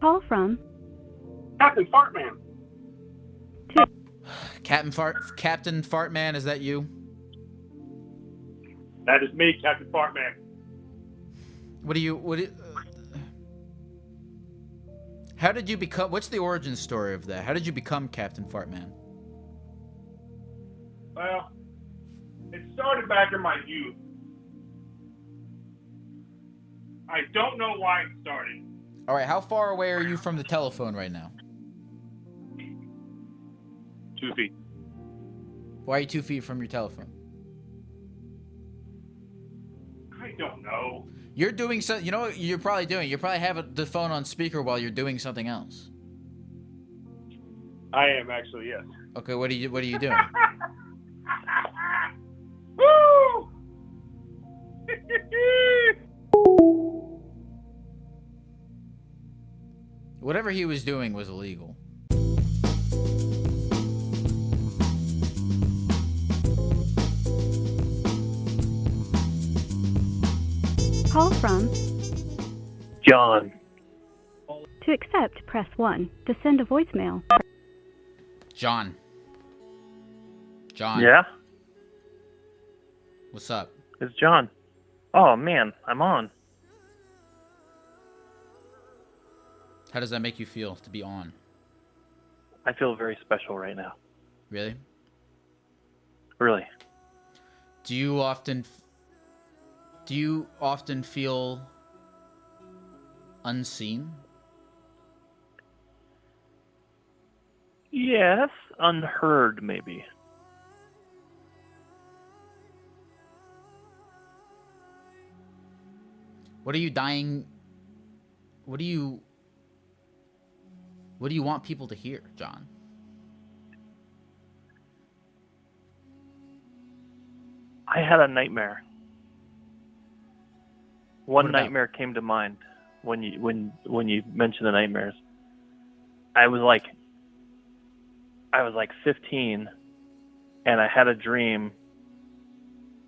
Call from Captain Fartman. Captain Fartman, is that you? That is me, Captain Fartman. How did you become, what's the origin story of that? How did you become Captain Fartman? Well, it started back in my youth. I don't know why it started. All right, how far away are you from the telephone right now? 2 feet. Why are you 2 feet from your telephone? I don't know. You're doing something, you know what you're probably doing? You're probably having the phone on speaker while you're doing something else. I am actually, yes. Okay, what are you doing? Woo! Whatever he was doing was illegal. Call from John. To accept, press 1. To send a voicemail. John. Yeah? What's up? It's John. Oh, man, I'm on. How does that make you feel to be on? I feel very special right now. Really? Really. Do you often feel unseen? Yes, unheard, maybe. What are you dying? What do you want people to hear, John? I had a nightmare. One What about? nightmare came to mind when you mentioned the nightmares. I was like 15, and I had a dream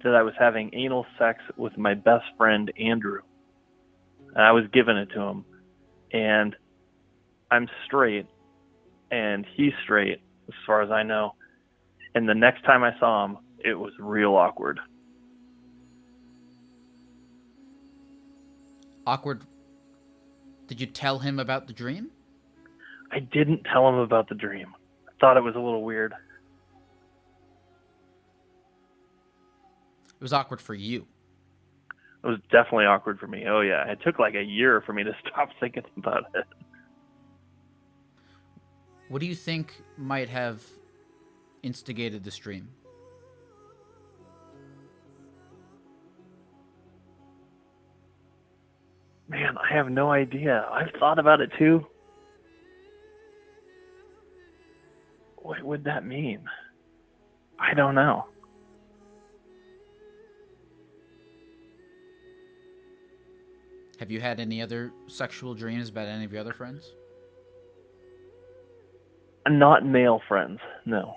that I was having anal sex with my best friend Andrew, and I was giving it to him, and I'm straight, and he's straight as far as I know. And the next time I saw him, it was real awkward. Awkward. Did you tell him about the dream? I didn't tell him about the dream. I thought it was a little weird. It was awkward for you. It was definitely awkward for me. Oh, yeah. It took like a year for me to stop thinking about it. What do you think might have instigated this dream? Man, I have no idea. I've thought about it too. What would that mean? I don't know. Have you had any other sexual dreams about any of your other friends? Not male friends, no.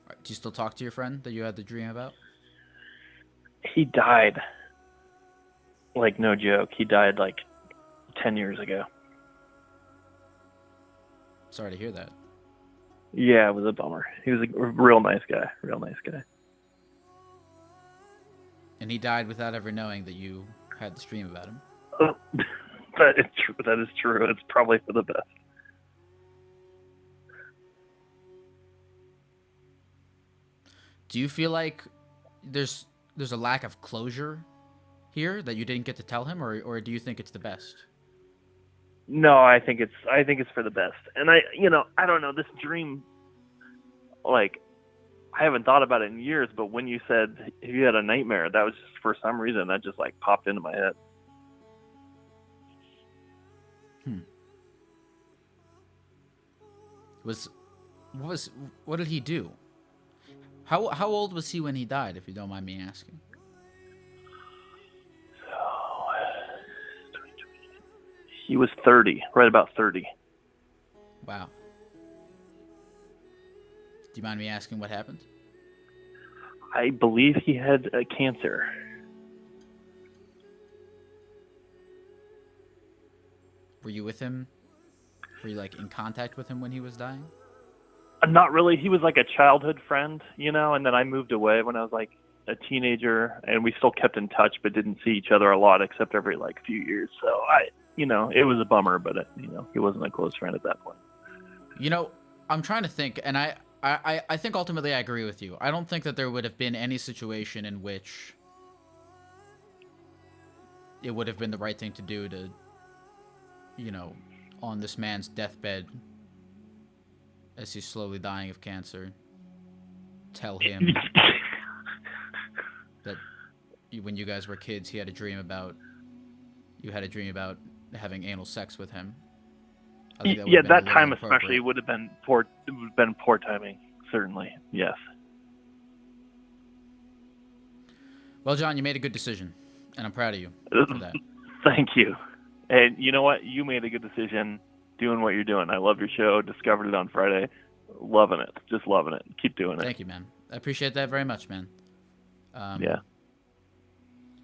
Do you still talk to your friend that you had the dream about? He died. Like, no joke. He died like 10 years ago. Sorry to hear that. Yeah, it was a bummer. He was a real nice guy. Real nice guy. And he died without ever knowing that you had this dream about him? That is true. That is true. It's probably for the best. Do you feel like there's a lack of closure here that you didn't get to tell him, or do you think it's the best? No, I think it's for the best. And I don't know, this dream, like, I haven't thought about it in years, but when you said you had a nightmare, that was just, for some reason, that just like popped into my head. What did he do? How old was he when he died, if you don't mind me asking? He was 30, right about 30. Wow. Do you mind me asking what happened? I believe he had cancer. Were you with him? Were you like in contact with him when he was dying? Not really. He was like a childhood friend, and then I moved away when I was like a teenager, and we still kept in touch, but didn't see each other a lot except every like few years. So it was a bummer, but he wasn't a close friend at that point. I'm trying to think, and I think ultimately I agree with you. I don't think that there would have been any situation in which it would have been the right thing to do to, on this man's deathbed, as he's slowly dying of cancer, tell him that when you guys were kids, you had a dream about having anal sex with him. That time especially would have been poor. It would have been poor timing, certainly. Yes. Well, John, you made a good decision, and I'm proud of you for that. Thank you. And you know what? You made a good decision doing what you're doing. I love your show. Discovered it on Friday. Loving it. Just loving it. Keep doing it. Thank you, man. I appreciate that very much, man. Yeah.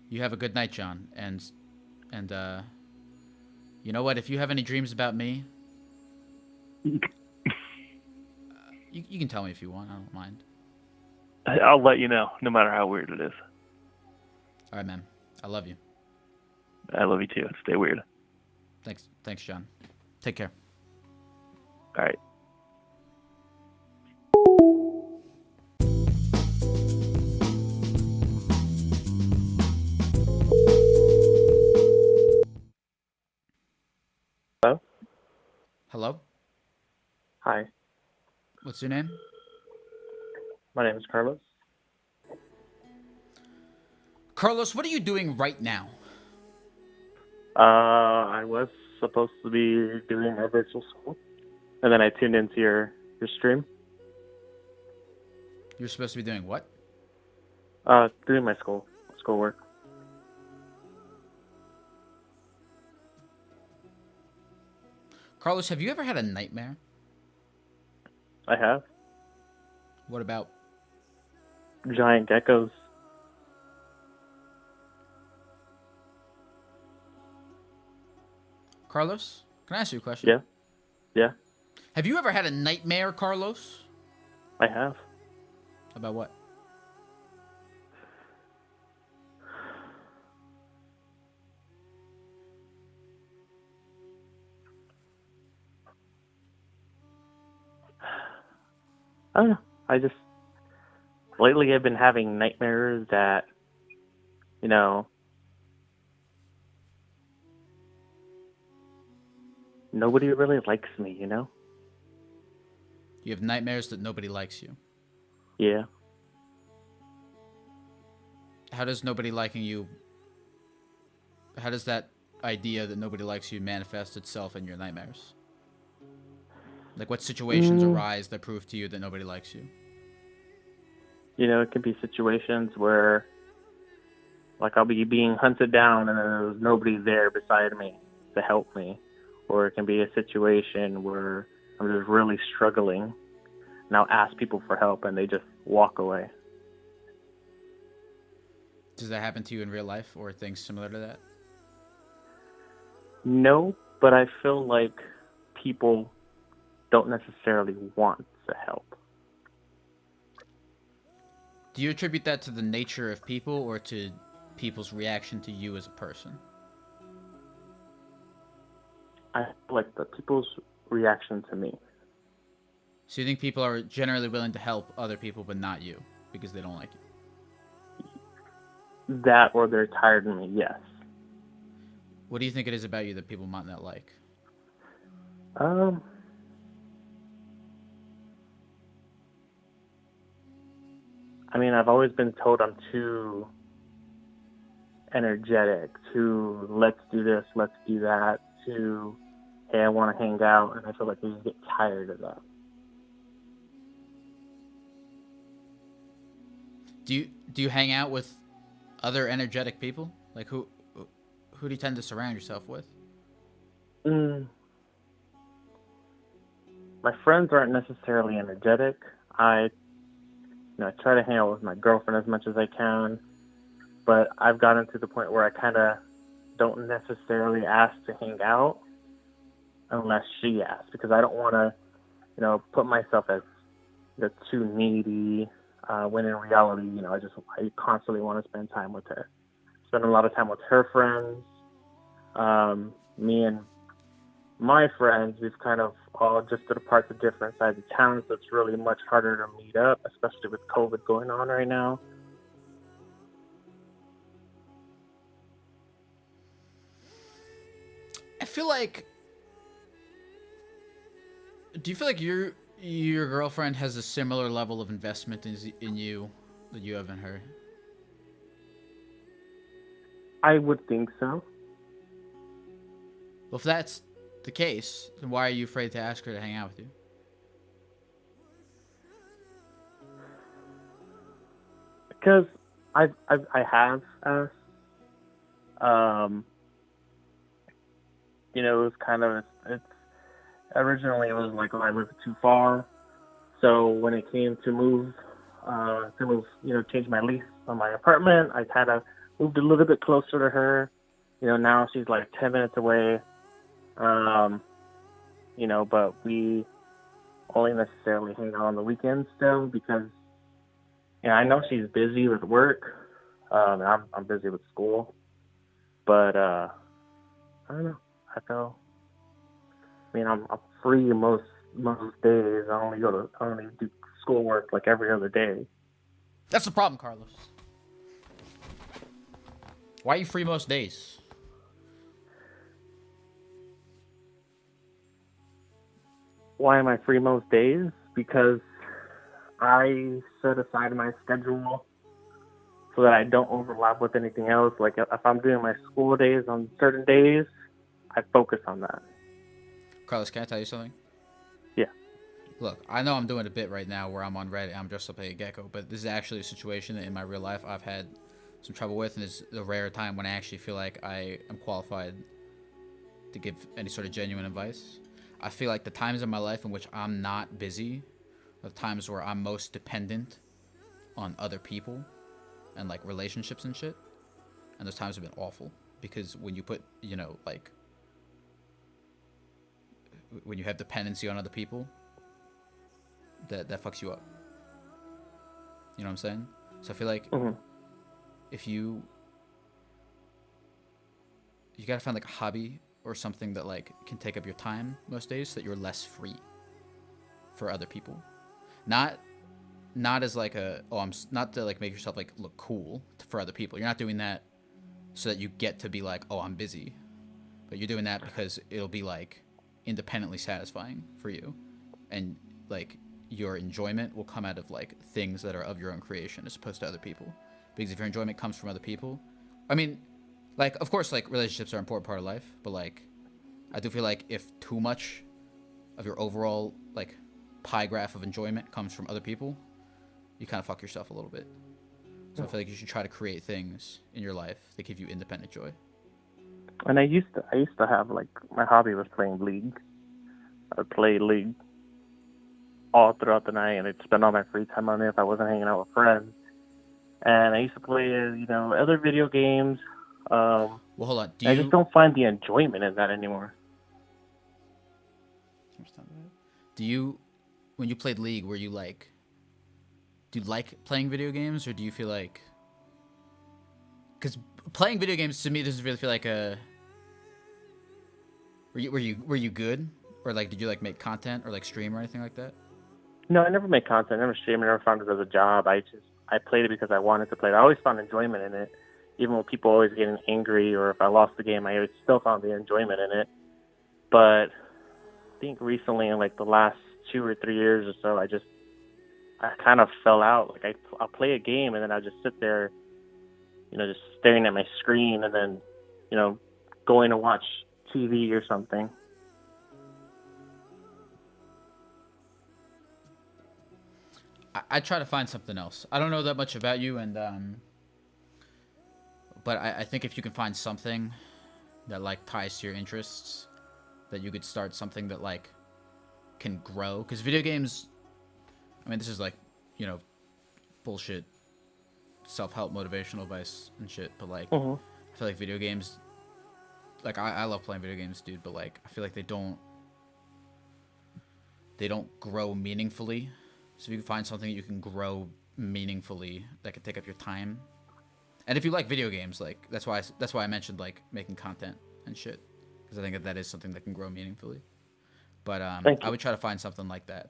You have a good night, John. And you know what? If you have any dreams about me, you can tell me if you want. I don't mind. I'll let you know, no matter how weird it is. All right, man. I love you. I love you too. Stay weird. Thanks, John. Take care. All right. Hello? Hello? Hi, What's your name? my name is Carlos. Carlos, what are you doing right now? I was supposed to be doing a virtual school, and then I tuned into your stream. You're supposed to be doing what? Doing my schoolwork. Carlos, have you ever had a nightmare? I have What about? giant geckos. Carlos, can I ask you a question? Yeah, yeah, Have you ever had a nightmare, Carlos? I have. About what? I don't know. Lately I've been having nightmares that, nobody really likes me, You have nightmares that nobody likes you. Yeah. How does nobody liking you... How does that idea that nobody likes you manifest itself in your nightmares? Like, what situations arise that prove to you that nobody likes you? It can be situations where, like, I'll be being hunted down and there's nobody there beside me to help me. Or it can be a situation where I'm just really struggling and I'll ask people for help and they just walk away. Does that happen to you in real life or things similar to that? No, but I feel like people don't necessarily want to help. Do you attribute that to the nature of people or to people's reaction to you as a person? I feel like the people's reaction to me. So you think people are generally willing to help other people but not you because they don't like you? That or they're tired of me, yes. What do you think it is about you that people might not like? I've always been told I'm too energetic, to let's do this, let's do that, to, hey, I want to hang out, and I feel like I just get tired of that. Do you hang out with other energetic people? Like, who do you tend to surround yourself with? My friends aren't necessarily energetic. I try to hang out with my girlfriend as much as I can, but I've gotten to the point where I kind of don't necessarily ask to hang out, unless she asks, because I don't want to, put myself as too needy. When in reality, I constantly want to spend time with her. Spend a lot of time with her friends. Me and my friends, we've kind of all drifted apart to different sides of town, so it's really much harder to meet up, especially with COVID going on right now. I feel like... Do you feel like your girlfriend has a similar level of investment in you that you have in her? I would think so. Well, if that's the case, then why are you afraid to ask her to hang out with you? Because I have asked. It was kind of, originally it was like, I live too far. So when it came to move, change my lease on my apartment, I kind of moved a little bit closer to her. Now she's like 10 minutes away. But we only necessarily hang out on the weekends still because, I know she's busy with work. I'm busy with school. But, I don't know. I'm free most days. I only do schoolwork like every other day. That's the problem, Carlos. Why are you free most days? Why am I free most days? Because I set aside my schedule so that I don't overlap with anything else. Like if I'm doing my school days on certain days, I focus on that. Carlos, can I tell you something? Yeah. Look, I know I'm doing a bit right now where I'm on Reddit. I'm dressed up like a gecko, but this is actually a situation that in my real life I've had some trouble with, and it's a rare time when I actually feel like I am qualified to give any sort of genuine advice. I feel like the times in my life in which I'm not busy are the times where I'm most dependent on other people and like relationships and shit. And those times have been awful because when you put, when you have dependency on other people, that fucks you up. You know what I'm saying? So I feel like if you gotta find like a hobby or something that like can take up your time most days so that you're less free for other people. Not as like not to like make yourself like look cool for other people. You're not doing that so that you get to be like, oh, I'm busy. But you're doing that because it'll be like independently satisfying for you. And like your enjoyment will come out of like things that are of your own creation as opposed to other people. Because if your enjoyment comes from other people, I mean, like, of course, like, relationships are an important part of life, but, like, I do feel like if too much of your overall, like, pie graph of enjoyment comes from other people, you kind of fuck yourself a little bit. So I feel like you should try to create things in your life that give you independent joy. And I used to have, like, my hobby was playing League. I would play League all throughout the night, and I'd spend all my free time on it if I wasn't hanging out with friends. And I used to play, other video games. Well, hold on. I just don't find the enjoyment in that anymore. When you played League, were you like, do you like playing video games, or do you feel like, because playing video games to me doesn't really feel like a, were you good, or like did you like make content or like stream or anything like that? No, I never made content. I never streamed. I never found it as a job. I played it because I wanted to play it. I always found enjoyment in it. Even with people always getting angry, or if I lost the game, I still found the enjoyment in it. But I think recently, in like the last 2 or 3 years or so, I kind of fell out. Like I'll play a game and then I'll just sit there, just staring at my screen, and then, going to watch TV or something. I try to find something else. I don't know that much about you, and but I think if you can find something that like ties to your interests, that you could start something that like can grow. Because video games, I mean, this is like, bullshit self-help motivational advice and shit, but like I feel like video games, like I love playing video games, dude, but like I feel like they don't they don't grow meaningfully. So if you can find something that you can grow meaningfully that can take up your time. And if you like video games, like that's why I mentioned like making content and shit, because I think that is something that can grow meaningfully. But I would try to find something like that,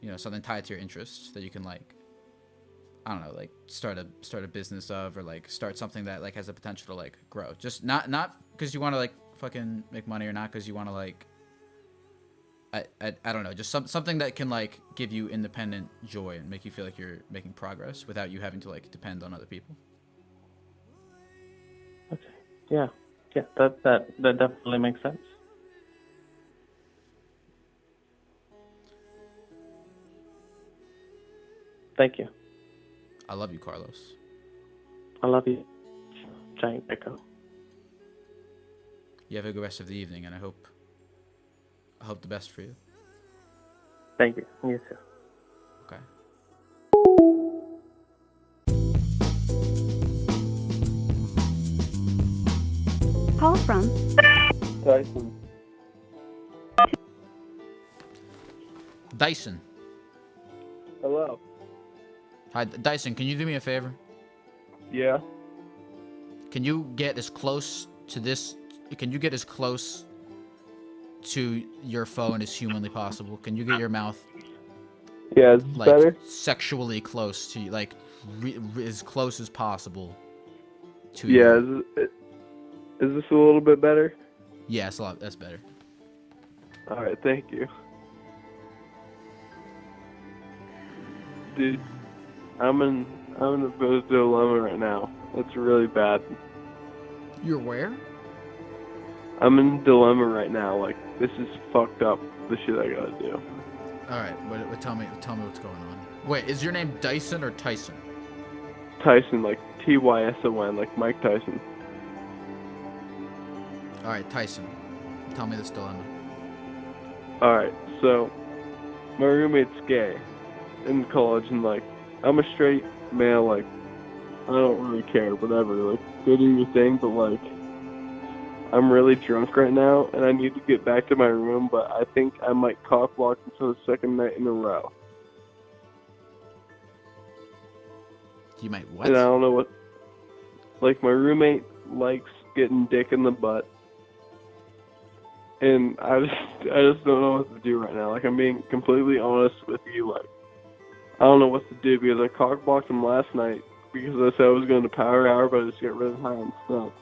you know, something tied to your interests that you can like, I don't know, like start a business of, or like start something that like has the potential to like grow. Just not because you want to like fucking make money, or not because you want to like, I don't know, just something that can like give you independent joy and make you feel like you're making progress without you having to like depend on other people. Okay. Yeah. Yeah. That definitely makes sense. Thank you. I love you, Carlos. I love you, Giant Gecko. You have a good rest of the evening, and I hope the best for you. Thank you. You too. Okay. Call from Dyson. Hello. Hi, Dyson. Can you do me a favor? Yeah. Can you get as close to this? Can you get as close to your phone as humanly possible? Can you get your mouth Yeah, is this like better? sexually close to you, like as close as possible to Yeah, you? is this a little bit better? Yeah, it's a lot. That's better. All right, thank you. Dude, I'm in a bit of a dilemma right now. It's really bad. You're where? I'm in a dilemma right now. Like, this is fucked up, the shit I gotta do. All right. What, tell me what's going on. Wait, is your name Dyson or Tyson? Tyson, like Tyson, like Mike Tyson. All right, Tyson. Tell me this dilemma. Alright, so my roommate's gay in college, and like, I'm a straight male, like, I don't really care, whatever, like, go do your thing, but like, I'm really drunk right now, and I need to get back to my room, but I think I might cock block him for the second night in a row. You might what? And I don't know what, like, my roommate likes getting dick in the butt. And I just don't know what to do right now. Like, I'm being completely honest with you. Like, I don't know what to do, because I cockblocked him last night because I said I was going to power hour, but I just got really high on stuff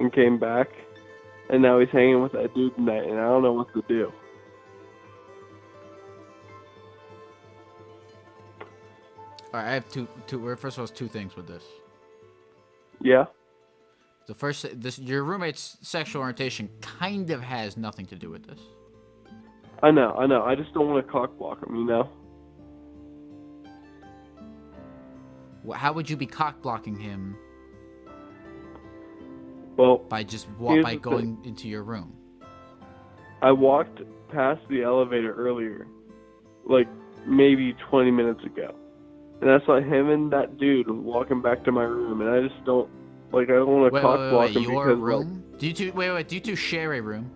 and came back. And now he's hanging with that dude tonight, and I don't know what to do. All right, I have two. First of all, two things with this. Yeah? The first, your roommate's sexual orientation kind of has nothing to do with this. I know. I just don't want to cockblock him, you know? How would you be cock blocking him? Well, by just here's by the going thing. into your room. I walked past the elevator earlier, like maybe 20 minutes ago. And I saw him and that dude walking back to my room, and I just don't, like, I don't want to cock block him your because, room? like, Do you two share a room?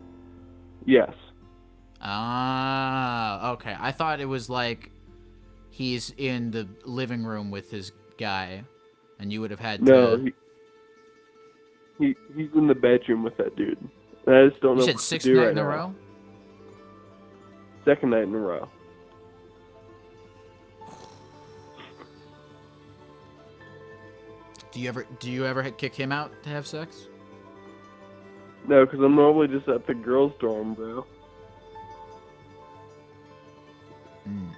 yes. Ah, okay. I thought it was like he's in the living room with his guy, and you would have had to... No, he's in the bedroom with that dude. And I just don't know You said what sixth to do night right in a now. row? Second night in a row. Do you ever kick him out to have sex? No, because I'm normally just at the girls' dorm, bro. Mm.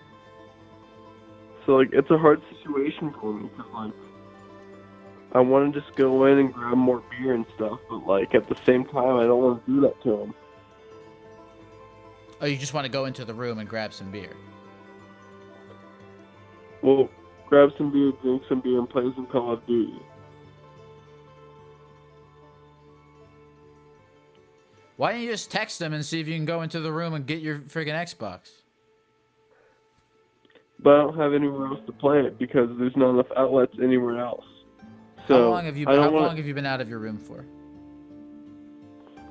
So, like, it's a hard situation for me, because, like, I want to just go in and grab more beer and stuff, but, like, at the same time, I don't want to do that to him. Oh, you just want to go into the room and grab some beer? Well, grab some beer, drink some beer, and play some Call of Duty. Why don't you just text him and see if you can go into the room and get your friggin' Xbox? But I don't have anywhere else to play it because there's not enough outlets anywhere else. So How long have you been out of your room for?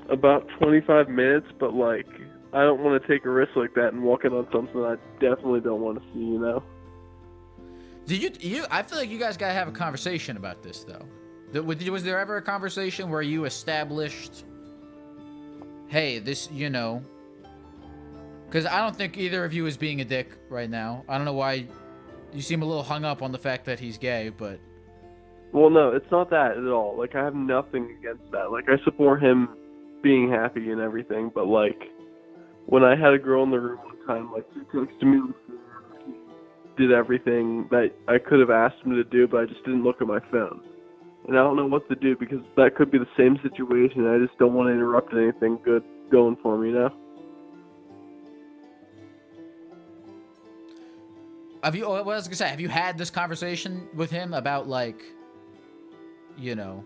About 25 minutes, but like I don't want to take a risk like that and walk in on something I definitely don't want to see, you know? Did you? I feel like you guys gotta have a conversation about this, though. Was there ever a conversation where you established, hey, this, you know, because I don't think either of you is being a dick right now. I don't know why you seem a little hung up on the fact that he's gay, but... Well, no, it's not that at all. Like, I have nothing against that. Like, I support him being happy and everything, but, like, when I had a girl in the room one time, like, she texted me before he did everything that I could have asked him to do, but I just didn't look at my phone. And I don't know what to do because that could be the same situation. I just don't want to interrupt anything good going for me, you know? Have you, what I was gonna say, have you had this conversation with him about, like, you know,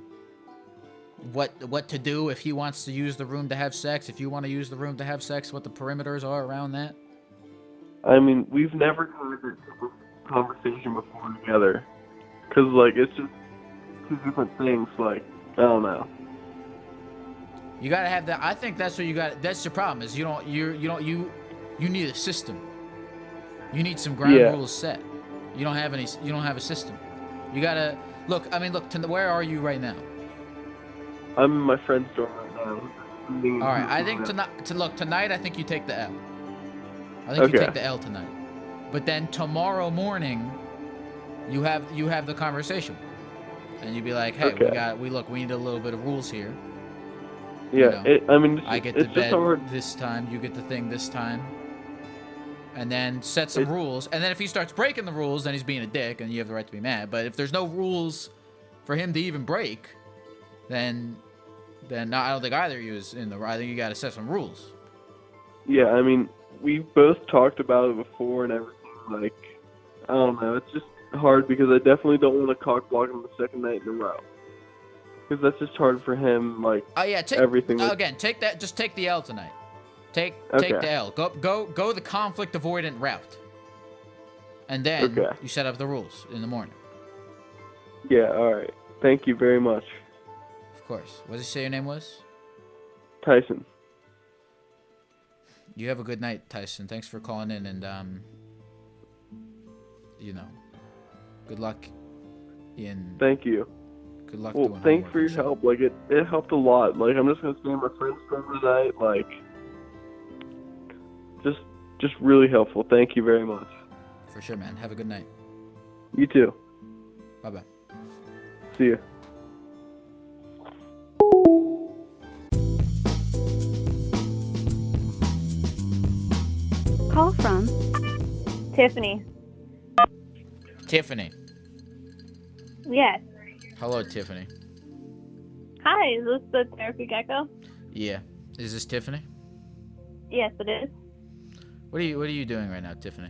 what to do if he wants to use the room to have sex, if you want to use the room to have sex, what the perimeters are around that? I mean, we've never had that type of conversation before together. Because, like, it's just two different things, like, I don't know. You gotta have that. I think that's what you got. That's your problem. Is you need a system. You need some ground rules set. You don't have any. You don't have a system. You gotta look. I mean, look. Where are you right now? I'm in my friend's dorm right now. All right. I think tonight. I think you take the L. I think you take the L tonight. But then tomorrow morning, you have the conversation, and you be like, hey, we need a little bit of rules here. Yeah, you know, I mean, I get to bed this time, you get the thing this time. And then set some rules. And then if he starts breaking the rules, then he's being a dick, and you have the right to be mad. But if there's no rules for him to even break, then no, I don't think either of you is in the right. I think you got to set some rules. Yeah, I mean, we both talked about it before and everything. Like, I don't know. It's just hard because I definitely don't want to cock block him the second night in a row. Because that's just hard for him, like, everything. Again, take that. Just take the L tonight. Take the L. Go the conflict avoidant route. And then you set up the rules in the morning. Yeah, alright. Thank you very much. Of course. What did you say your name was? Tyson. You have a good night, Tyson. Thanks for calling in, and you know, good luck in... Thank you. Good luck doing thanks for your help. Like, it helped a lot. Like, I'm just gonna stay in my friend's room tonight, like... Just really helpful. Thank you very much. For sure, man. Have a good night. You too. Bye-bye. See ya. Call from Tiffany. Tiffany. Yes. Hello, Tiffany. Hi, is this the therapy Gecko? Yeah. Is this Tiffany? Yes, it is. What are you doing right now, Tiffany?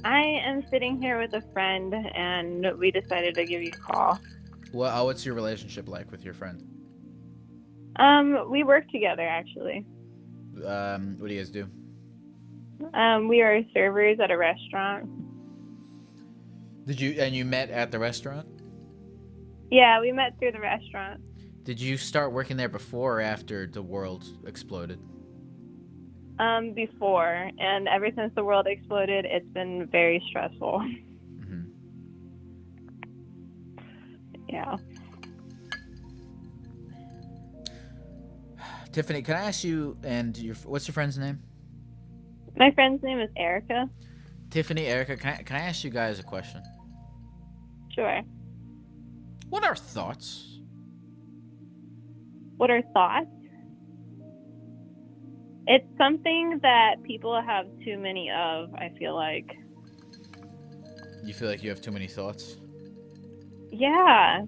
I am sitting here with a friend, and we decided to give you a call. What's your relationship like with your friend? We work together, actually. What do you guys do? We are servers at a restaurant. You met at the restaurant? Yeah, we met through the restaurant. Did you start working there before or after the world exploded? Before, and ever since the world exploded, it's been very stressful. Mm-hmm. Yeah. Tiffany, can I ask you, and what's your friend's name? My friend's name is Erica. Tiffany, Erica, can I ask you guys a question? Sure. What are thoughts? What are thoughts? It's something that people have too many of, I feel like. You feel like you have too many thoughts? Yeah.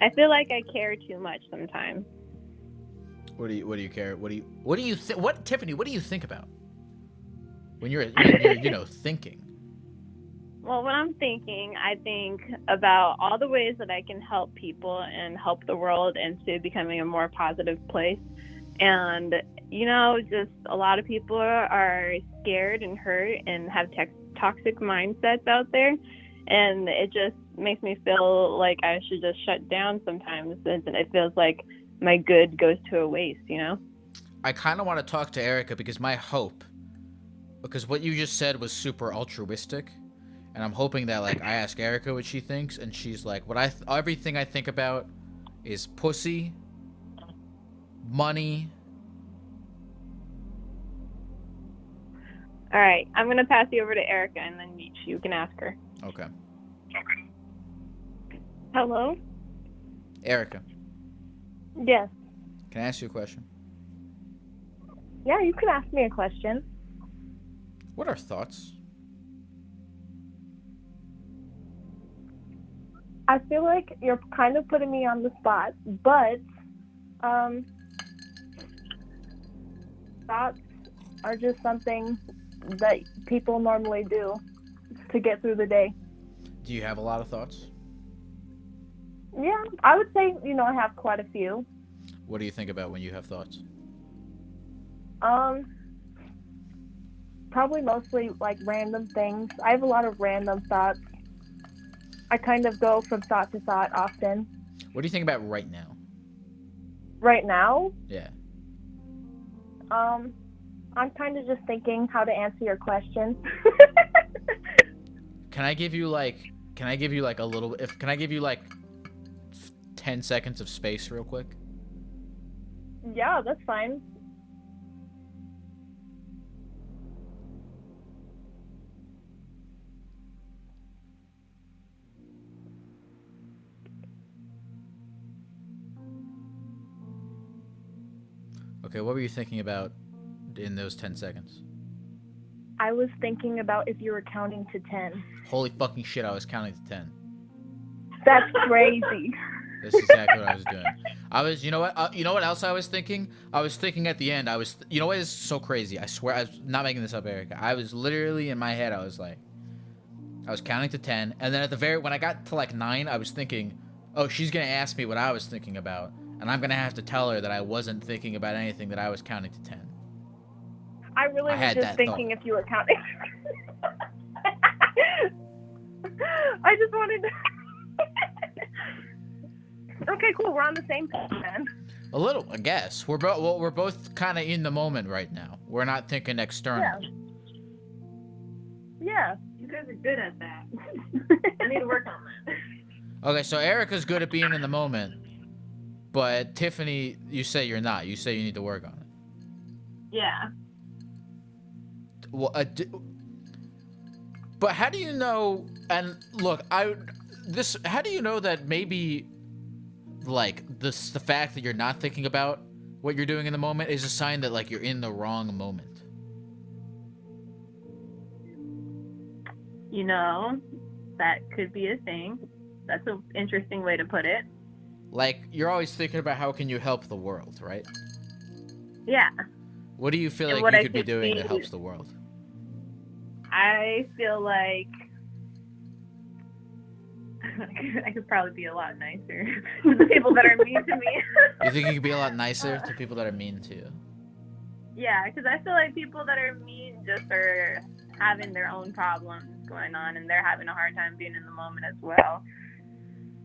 I feel like I care too much sometimes. What do you care? Tiffany, what do you think about? When you're thinking. Well, when I'm thinking, I think about all the ways that I can help people and help the world into becoming a more positive place. And, just a lot of people are scared and hurt and have toxic mindsets out there. And it just makes me feel like I should just shut down sometimes. And it feels like my good goes to a waste, you know? I kind of want to talk to Erica because my hope, because what you just said was super altruistic, and I'm hoping that like I ask Erica what she thinks, and she's like, everything I think about is pussy, money. All right, I'm gonna pass you over to Erica, and then you can ask her. Okay. Hello? Erica, Yes. can I ask you a question? Yeah, you can ask me a question. What are thoughts? I feel like you're kind of putting me on the spot, but thoughts are just something that people normally do to get through the day. Do you have a lot of thoughts? Yeah, I would say, I have quite a few. What do you think about when you have thoughts? Probably mostly like random things. I have a lot of random thoughts. I kind of go from thought to thought often. What do you think about right now? Right now, Yeah. I'm kind of just thinking how to answer your question. Can I give you like a little, can I give you like 10 seconds of space real quick? Yeah, that's fine. Okay, what were you thinking about in those 10 seconds? I was thinking about if you were counting to 10. Holy fucking shit, I was counting to 10. That's crazy. That's exactly what I was doing. You know what else I was thinking? I was thinking at the end, you know what is so crazy? I swear, I was not making this up, Erica. I was literally in my head, I was counting to 10, and then when I got to like 9, I was thinking, oh, she's gonna ask me what I was thinking about, and I'm gonna have to tell her that I wasn't thinking about anything, that I was counting to 10. I really was just thinking if you were counting. I just wanted to... Okay, cool. We're on the same page, then. A little, I guess. We're both kind of in the moment right now. We're not thinking externally. Yeah. You guys are good at that. I need to work on that. Okay, so Erica's good at being in the moment, but Tiffany, you say you're not. You say you need to work on it. Yeah. Well, but how do you know? And look, how do you know that maybe, like, the fact that you're not thinking about what you're doing in the moment is a sign that, like, you're in the wrong moment? That could be a thing. That's an interesting way to put it. Like, you're always thinking about how can you help the world, right? Yeah. What do you feel like you could be doing that helps the world? I feel like I could probably be a lot nicer to the people that are mean to me. You think you could be a lot nicer to people that are mean to you? Yeah, because I feel like people that are mean just are having their own problems going on, and they're having a hard time being in the moment as well.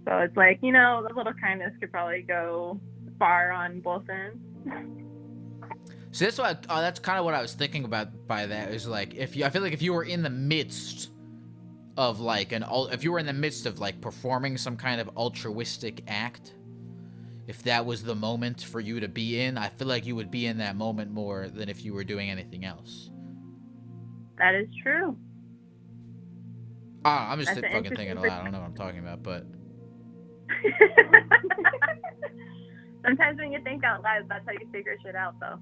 So it's like, a little kindness could probably go far on both ends. So that's kind of what I was thinking about by that, is like, I feel like if you were in the midst of like performing some kind of altruistic act, if that was the moment for you to be in, I feel like you would be in that moment more than if you were doing anything else. That is true. I'm just fucking thinking a lot. I don't know what I'm talking about, but sometimes when you think out loud, that's how you figure shit out, though.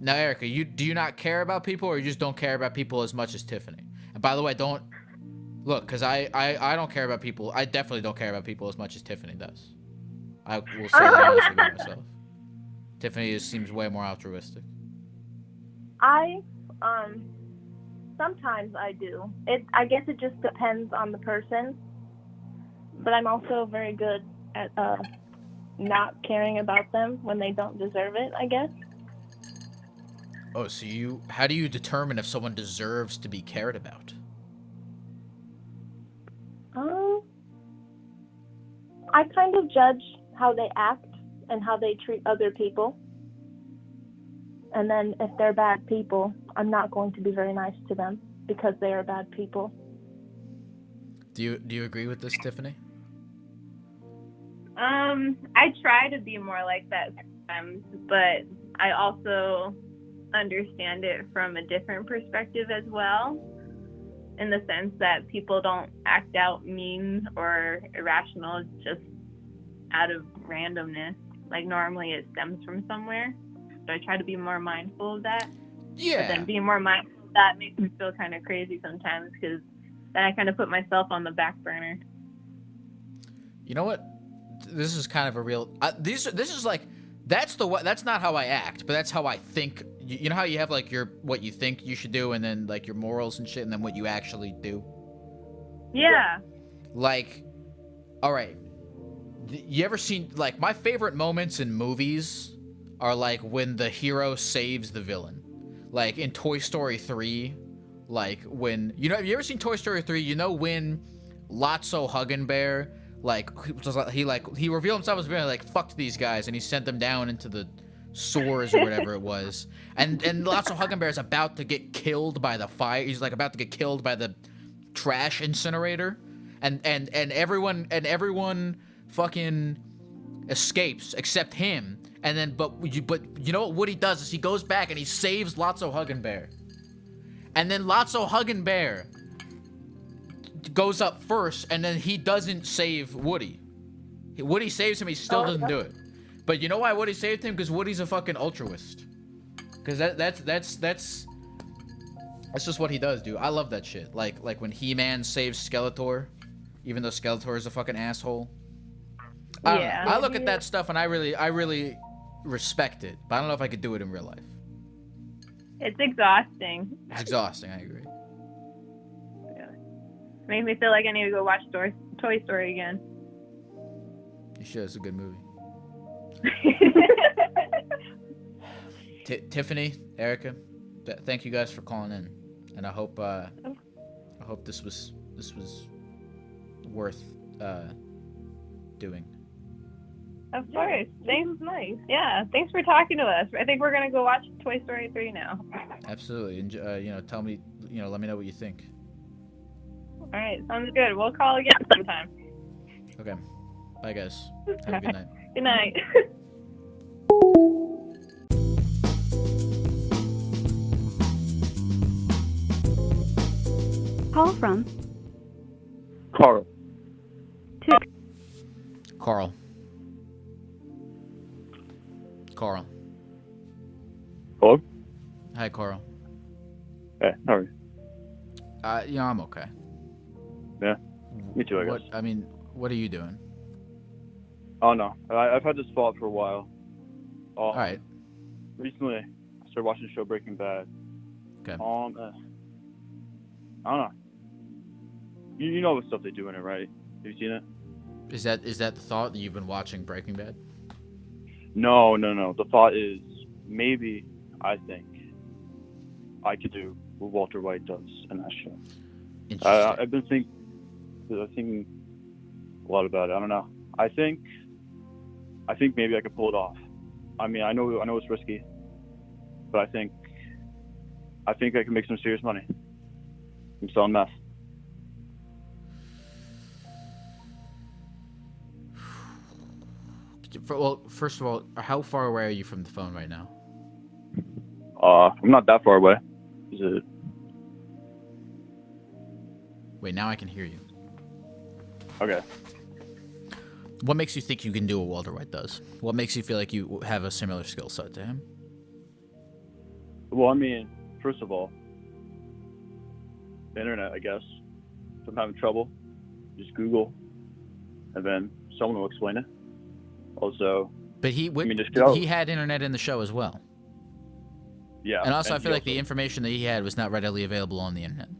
Now, Erica, do you not care about people, or you just don't care about people as much as Tiffany? And by the way, don't look, because I don't care about people. I definitely don't care about people as much as Tiffany does. I will say that honestly about myself. Tiffany seems way more altruistic. Sometimes I do. I guess it just depends on the person. But I'm also very good at not caring about them when they don't deserve it, I guess. Oh, so how do you determine if someone deserves to be cared about? I kind of judge how they act and how they treat other people. And then if they're bad people, I'm not going to be very nice to them because they are bad people. Do you agree with this, Tiffany? I try to be more like that sometimes, but I also understand it from a different perspective as well, in the sense that people don't act out mean or irrational just out of randomness. Like, normally it stems from somewhere. So I try to be more mindful of that. Yeah. But then being more mindful of that makes me feel kind of crazy sometimes, because then I kind of put myself on the back burner. You know what? This is kind of a real. This is like, that's not how I act, but that's how I think. You know how you have like what you think you should do, and then like your morals and shit, and then what you actually do. Yeah. Like, all right. You ever seen, like, my favorite moments in movies are like when the hero saves the villain. Like in Toy Story 3, like when, have you ever seen Toy Story 3? You know when Lotso Huggenbear, like, he revealed himself as villain, like, fucked these guys, and he sent them down into the sewers or whatever it was. And Lotso Huggenbear is about to get killed by the fire. He's like about to get killed by the trash incinerator. And everyone fucking escapes except him. And then, but you know what Woody does is he goes back and he saves Lotso Huggenbear. And then Lotso Huggenbear goes up first, and then he doesn't save Woody. Woody saves him, he still doesn't do it. But you know why Woody saved him? Because Woody's a fucking altruist. Because that's just what he does, dude. I love that shit. Like when He-Man saves Skeletor, even though Skeletor is a fucking asshole. I look at that stuff and I really respect it, but I don't know if I could do it in real life. It's exhausting. It's exhausting, I agree. Yeah. Makes me feel like I need to go watch Toy Story again. You should. It's a good movie. Tiffany, Erica, thank you guys for calling in, and I hope this was worth doing. Of course. Thanks. Nice. Yeah. Thanks for talking to us. I think we're gonna go watch Toy Story 3 now. Absolutely. And tell me, let me know what you think. All right. Sounds good. We'll call again sometime. Okay. Bye, guys. Have a good night. Good night. Call from Carl. Carl. Hello? Hi, Carl. Hey, how are you? I'm okay. Yeah, me too, I guess. What are you doing? Oh, no. I've had this thought for a while. All right. Recently, I started watching the show Breaking Bad. Okay. I don't know. You know what stuff they do in it, right? Have you seen it? Is that the thought that you've been watching Breaking Bad? No. The thought is maybe I think I could do what Walter White does in that show. Interesting. I've been thinking a lot about it. I don't know. I think maybe I could pull it off. I mean, I know it's risky, but I think I can make some serious money from selling meth. Well, first of all, how far away are you from the phone right now? I'm not that far away. Is it? Wait, now I can hear you. Okay. What makes you think you can do what Walter White does? What makes you feel like you have a similar skill set to him? Well, I mean, first of all, the internet, I guess. If I'm having trouble, just Google, and then someone will explain it. Also, but he had internet in the show as well. Yeah. And also, I feel like the information that he had was not readily available on the internet.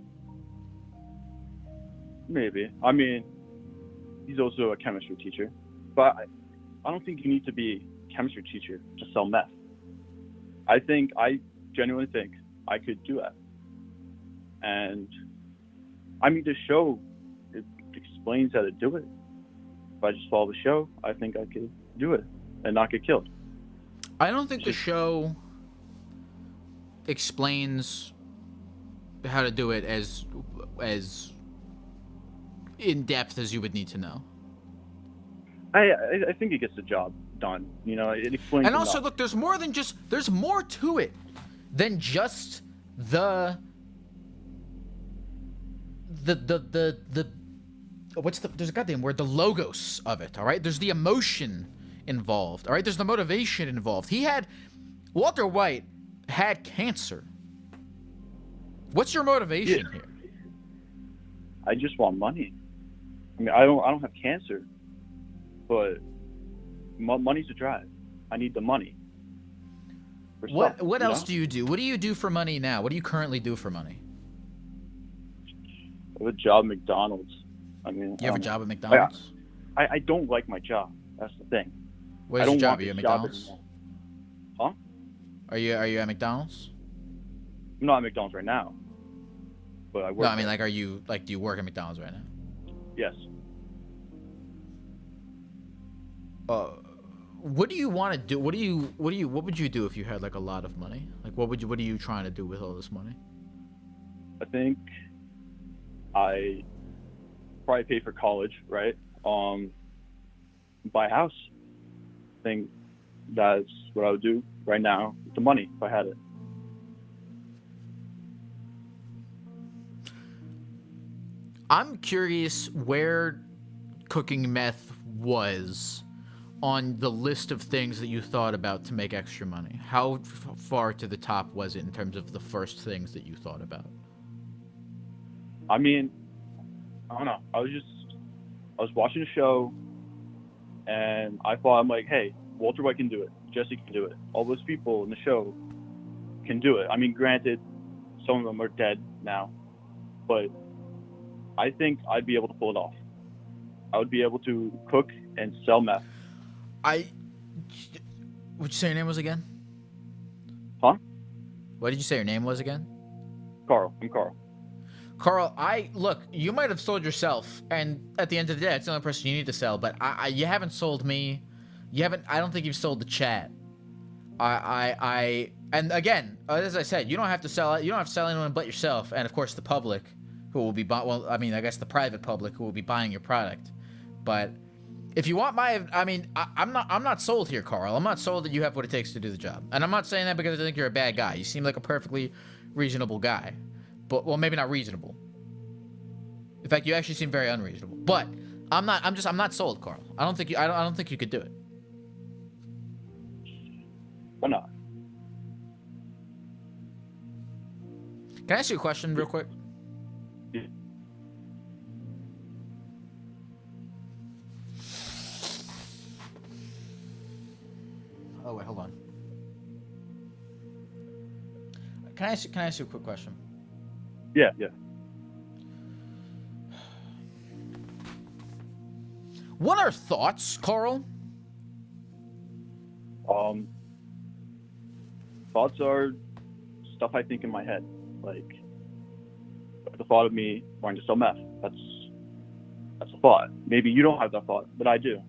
Maybe. I mean, he's also a chemistry teacher, but I don't think you need to be a chemistry teacher to sell meth. I genuinely think I could do that. And I mean, the show, it explains how to do it. if I just follow the show, I think I could do it and not get killed. I don't think the show explains how to do it as in depth as you would need to know. I think it gets the job done. You know, it explains. And also, enough. look, there's more to it than just the there's a goddamn word, the logos of it, all right? There's the emotion involved, all right? There's the motivation involved. Walter White had cancer. What's your motivation here? I just want money. I mean, I don't have cancer, but money's a drive. I need the money. What else do you do? What do you do for money now? What do you currently do for money? I have a job at McDonald's. I mean, you have a job at McDonald's? I don't like my job. That's the thing. Where's your job? Are you at McDonald's? Huh? Are you at McDonald's? I'm not at McDonald's right now, but I work. No, I mean, like, do you work at McDonald's right now? Yes. What do you want to do? What would you do if you had like a lot of money? Like, what are you trying to do with all this money? I think I probably pay for college, right? Buy a house. I think that's what I would do right now with the money if I had it. I'm curious where cooking meth was on the list of things that you thought about to make extra money. How far to the top was it in terms of the first things that you thought about? I mean, I don't know. I was watching a show, and I'm like, hey, Walter White can do it. Jesse can do it. All those people in the show can do it. I mean, granted, some of them are dead now, but I think I'd be able to pull it off. I would be able to cook and sell meth. What'd you say your name was again? Huh? What did you say your name was again? Carl. I'm Carl. Carl, look, you might have sold yourself, and at the end of the day, it's the only person you need to sell, but you haven't sold me. I don't think you've sold the chat. And again, as I said, you don't have to sell anyone but yourself, and of course the public, who will be I guess the private public who will be buying your product. But if you want I'm not sold here, Carl. I'm not sold that you have what it takes to do the job. And I'm not saying that because I think you're a bad guy. You seem like a perfectly reasonable guy. But, well, maybe not reasonable. In fact, you actually seem very unreasonable. But I'm not sold, Carl. I don't think you could do it. Why not? Can I ask you a question real quick? Yeah. Oh wait, hold on. Can I ask you a quick question? Yeah. What are thoughts, Carl? Thoughts are stuff I think in my head. Like the thought of me wanting to sell meth. That's a thought. Maybe you don't have that thought, but I do.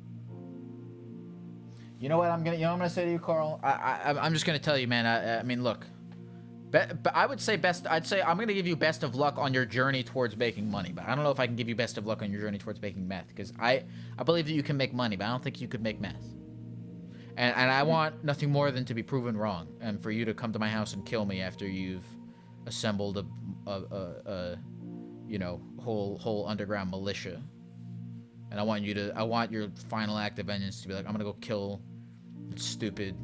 You know what I'm gonna say to you, Carl? I'm just gonna tell you, man. I mean, look. I would say I'd say I'm gonna give you best of luck on your journey towards making money, but I don't know if I can give you best of luck on your journey towards making meth, because I believe that you can make money, but I don't think you could make meth. And I want nothing more than to be proven wrong, and for you to come to my house and kill me after you've assembled a whole underground militia. And I want your final act of vengeance to be like, I'm gonna go kill that stupid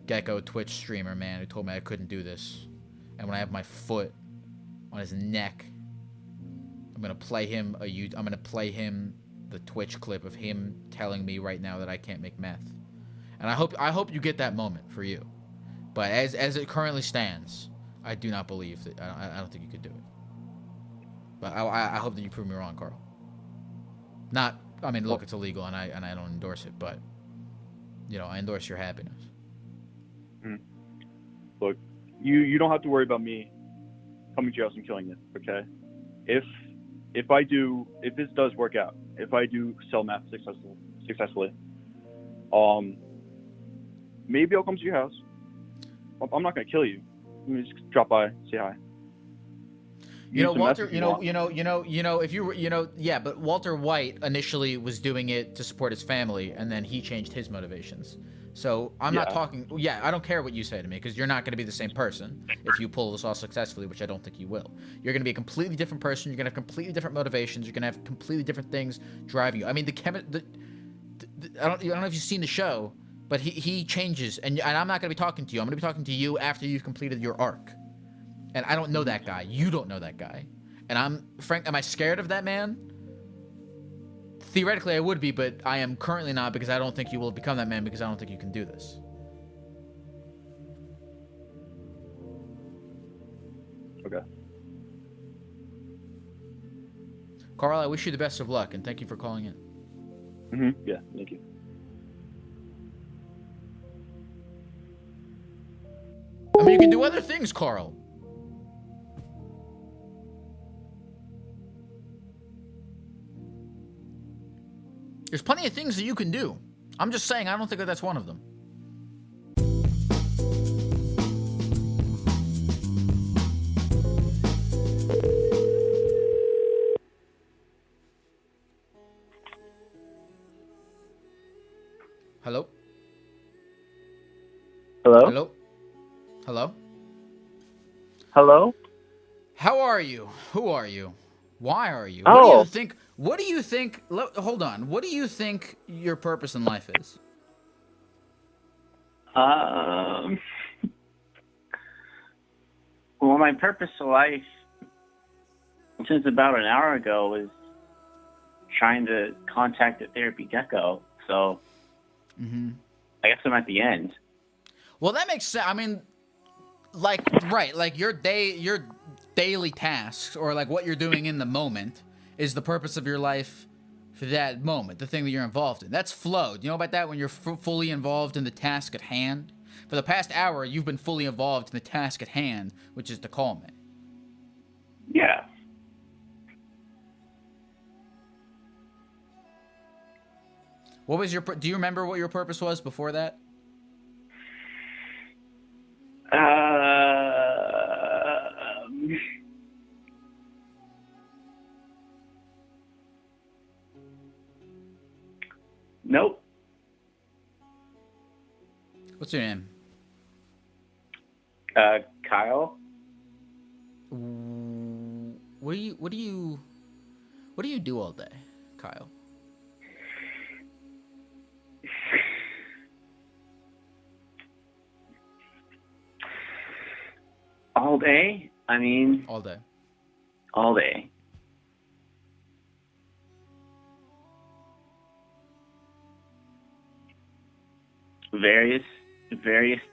Gecko Twitch streamer man who told me I couldn't do this. And when I have my foot on his neck, I'm gonna play him the Twitch clip of him telling me right now that I can't make meth. And I hope you get that moment for you. But as it currently stands, I do not believe that. I don't think you could do it. But I hope that you prove me wrong, Carl. Look, it's illegal and I don't endorse it, but I endorse your happiness. Look, you don't have to worry about me coming to your house and killing you, okay? If if this does work out, if I do sell meth successfully, maybe I'll come to your house. I'm not gonna kill you. Let me just drop by, say hi. You know, Use the meth Walter. if you want. If you yeah, but Walter White initially was doing it to support his family, and then he changed his motivations. So I'm not talking. Yeah, I don't care what you say to me because you're not going to be the same person if you pull this off successfully, which I don't think you will. You're going to be a completely different person. You're going to have completely different motivations. You're going to have completely different things driving you. I mean, I don't know if you've seen the show, but he changes, and I'm not going to be talking to you. I'm going to be talking to you after you've completed your arc. And I don't know that guy. You don't know that guy. And am I scared of that man? Theoretically, I would be, but I am currently not because I don't think you will become that man because I don't think you can do this. Okay. Carl, I wish you the best of luck, and thank you for calling in. Mm-hmm. Yeah, thank you. I mean, you can do other things, Carl. There's plenty of things that you can do. I'm just saying, I don't think that that's one of them. Hello? Hello? Hello? Hello? Hello? How are you? Who are you? Why are you? Oh. What do you think? What do you think? Hold on. What do you think your purpose in life is? Well, my purpose in life since about an hour ago was trying to contact the therapy Gecko. So I guess I'm at the end. Well, that makes sense. I mean, like your daily tasks or like what you're doing in the moment is the purpose of your life for that moment, the thing that you're involved in. That's flow. Do you know about that when you're fully involved in the task at hand? For the past hour, you've been fully involved in the task at hand, which is to call me. Yeah. What was your? Do you remember what your purpose was before that? Nope. What's your name? Kyle. What do you do all day, Kyle? All day? I mean... All day. All day. Various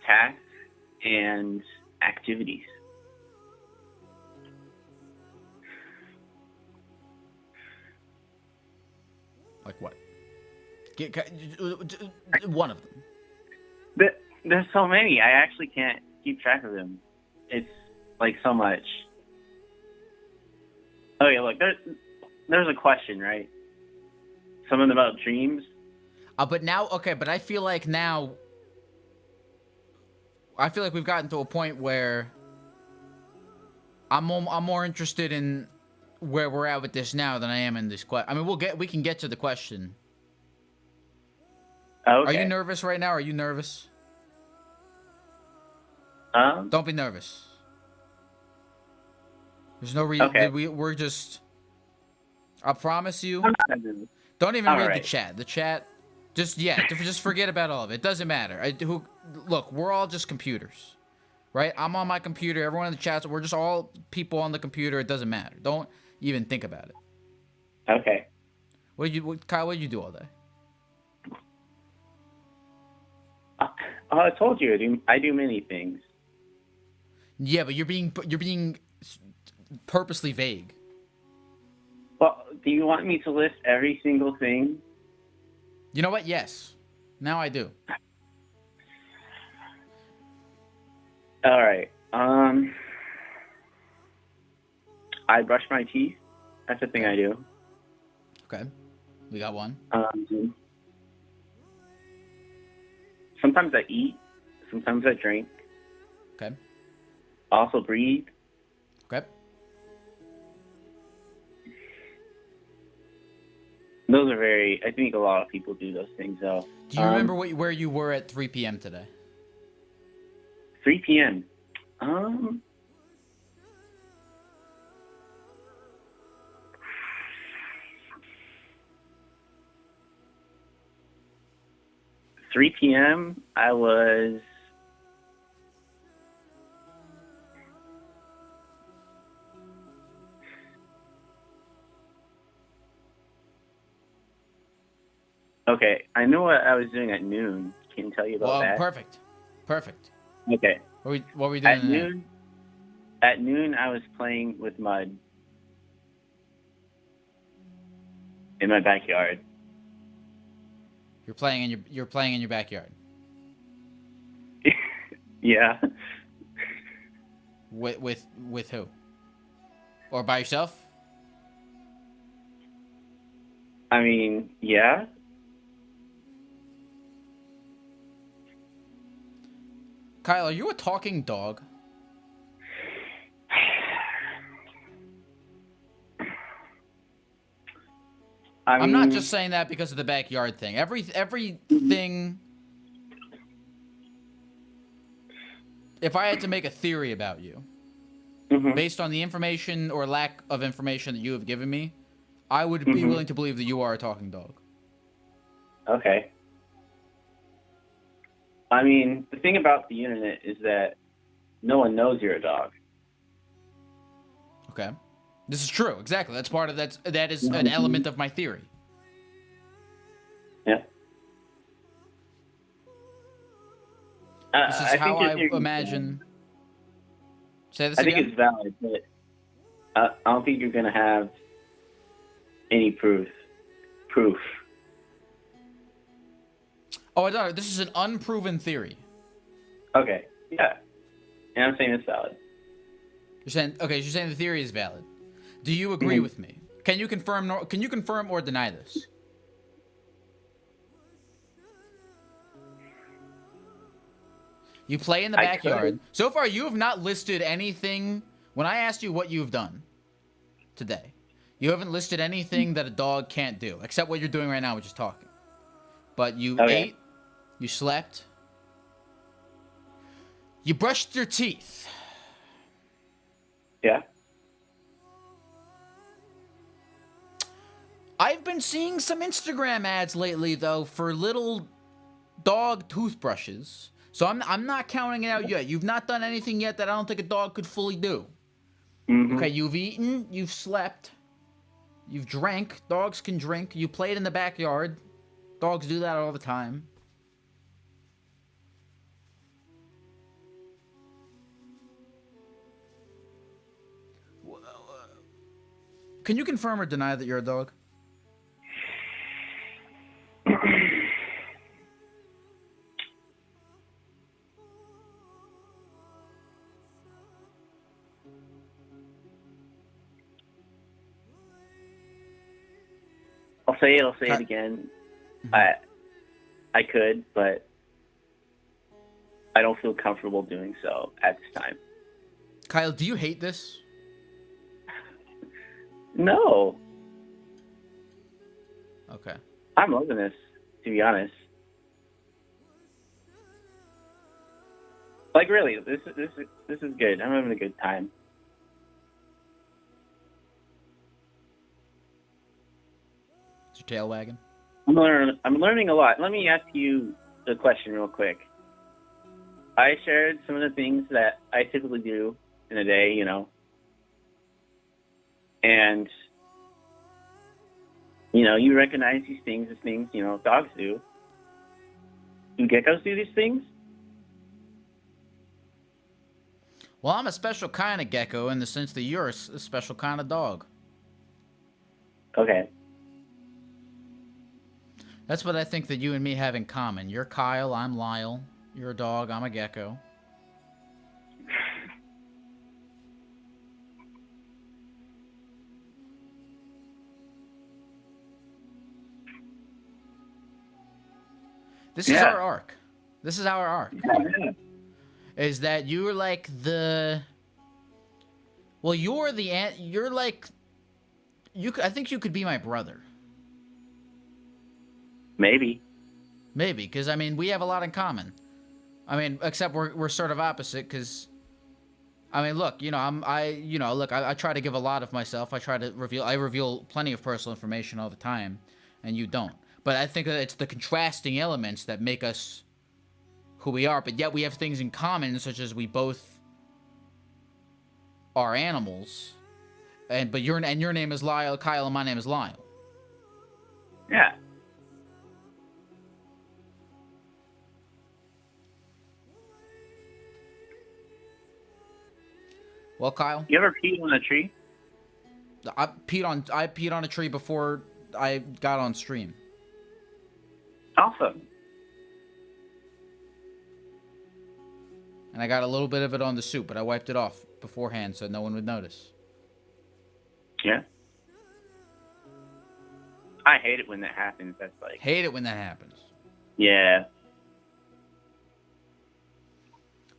tasks and activities. Like what? One of them. There's so many. I actually can't keep track of them. It's like so much. Okay, look, there's a question, right? Something about dreams. But now, okay, but I feel like we've gotten to a point where I'm more interested in where we're at with this now than I am in this question. I mean, we can get to the question. Okay. Are you nervous right now? Are you nervous? Don't be nervous. There's no reason. Okay. We're just. I promise you. Don't even read the chat. The chat. Just forget about all of it. It doesn't matter. Look, we're all just computers, right? I'm on my computer. Everyone in the chat, we're just all people on the computer. It doesn't matter. Don't even think about it. Okay. Kyle? What did you do all day? I told you I do many things. Yeah, but you're being purposely vague. Well, do you want me to list every single thing? You know what? Yes. Now I do. All right. I brush my teeth That's a thing I do. Okay. We got one. Sometimes I eat. Sometimes I drink. Okay. I also breathe. Okay. Those are very. I think a lot of people do those things though. Do you remember where you were at 3 p.m. today? 3 p.m. 3 p.m. I was. Okay, I know what I was doing at noon. Can you tell you about that? Perfect. Perfect. Okay. What were we doing at noon? At noon, I was playing with mud in my backyard. You're playing in your backyard. Yeah. With who? Or by yourself? I mean, yeah. Kyle, are you a talking dog? I'm not just saying that because of the backyard thing. Everything. If I had to make a theory about you, based on the information or lack of information that you have given me, I would be willing to believe that you are a talking dog. Okay. I mean, the thing about the internet is that no one knows you're a dog. Okay. This is true. Exactly. That's part of that is an element of my theory. Yeah. This is how I imagine. Say this again. I think it's valid, but I don't think you're going to have any proof. Oh, no, this is an unproven theory. Okay. Yeah. And I'm saying it's valid. You're saying the theory is valid. Do you agree with me? Can you confirm or deny this? You play in the backyard. So far, you have not listed anything. When I asked you what you've done today, you haven't listed anything that a dog can't do, except what you're doing right now, which is talking. But you ate, you slept, you brushed your teeth. Yeah. I've been seeing some Instagram ads lately, though, for little dog toothbrushes. So I'm not counting it out yet. You've not done anything yet that I don't think a dog could fully do. Okay, you've eaten, you've slept, you've drank. Dogs can drink. You played in the backyard. Dogs do that all the time. Can you confirm or deny that you're a dog? I'll say it again. I could, but I don't feel comfortable doing so at this time. Kyle, do you hate this? No. Okay. I'm loving this, to be honest. Like, really, this is good. I'm having a good time. Is your tail wagging? I'm learning a lot. Let me ask you a question real quick. I shared some of the things that I typically do in a day, and you recognize these things as things dogs do. Do geckos do these things? Well, I'm a special kind of gecko in the sense that you're a special kind of dog. Okay. That's what I think that you and me have in common. You're Kyle, I'm Lyle. You're a dog, I'm a gecko. This is our arc. This is our arc. Yeah. Is that you're like the... Well, you're like... I think you could be my brother. Maybe. Maybe, because, I mean, we have a lot in common. I mean, except we're sort of opposite, because... I mean, look, you know, I try to give a lot of myself. I reveal plenty of personal information all the time, and you don't. But I think that it's the contrasting elements that make us who we are, but yet we have things in common, such as we both are animals, and your name is Kyle, and my name is Lyle. Yeah. Well, Kyle, You ever peed on a tree? I peed on a tree before I got on stream. Awesome. And I got a little bit of it on the soup, but I wiped it off beforehand so no one would notice. Yeah. I hate it when that happens. That's like... Hate it when that happens. Yeah.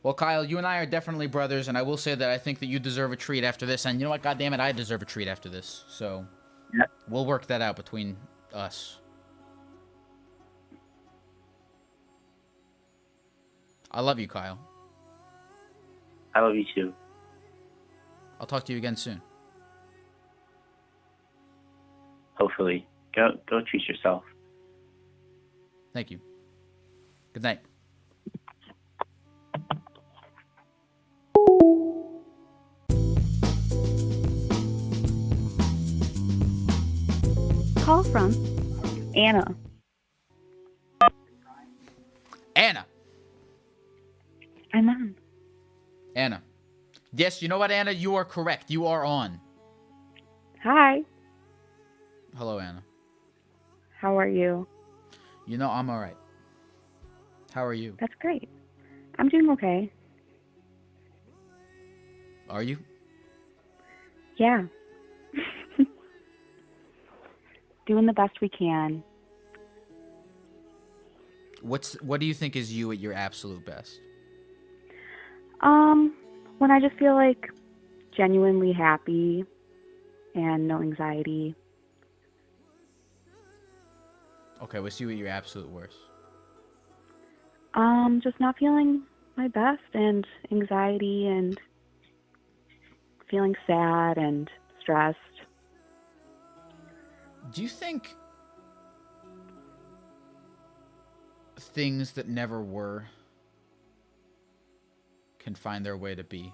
Well, Kyle, you and I are definitely brothers, and I will say that I think that you deserve a treat after this. And you know what? God damn it, I deserve a treat after this. So we'll work that out between us. I love you, Kyle. I love you too. I'll talk to you again soon. Hopefully. Go treat yourself. Thank you. Good night. Call from Anna. Anna. I'm on. Anna. Yes, you know what, Anna? You are correct. You are on. Hi. Hello, Anna. How are you? You know, I'm all right. How are you? That's great. I'm doing okay. Are you? Yeah. Doing the best we can. What do you think is you at your absolute best? When I just feel like genuinely happy and no anxiety. Okay, what's you at your absolute worst? Just not feeling my best and anxiety and feeling sad and stressed. Do you think things that never were can find their way to be?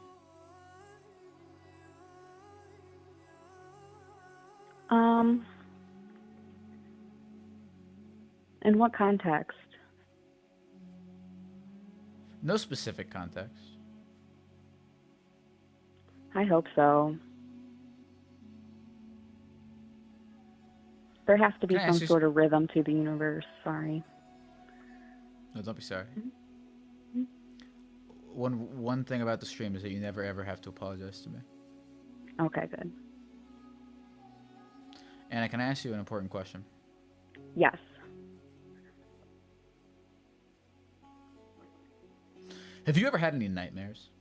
In what context? No specific context. I hope so. There has to be Can I ask some you sort of rhythm to the universe. Sorry. No, don't be sorry. One thing about the stream is that you never ever have to apologize to me. Okay, good. Anna, can I ask you an important question? Yes. Have you ever had any nightmares?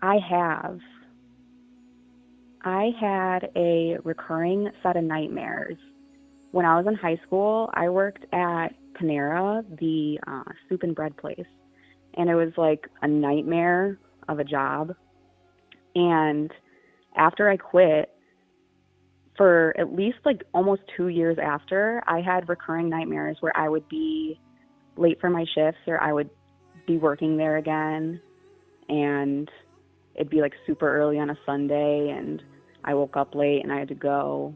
I have. I had a recurring set of nightmares. When I was in high school, I worked at Panera, the soup and bread place. And it was like a nightmare of a job. And after I quit, for at least like almost 2 years after, I had recurring nightmares where I would be late for my shifts or I would be working there again. And it'd be like super early on a Sunday and I woke up late and I had to go.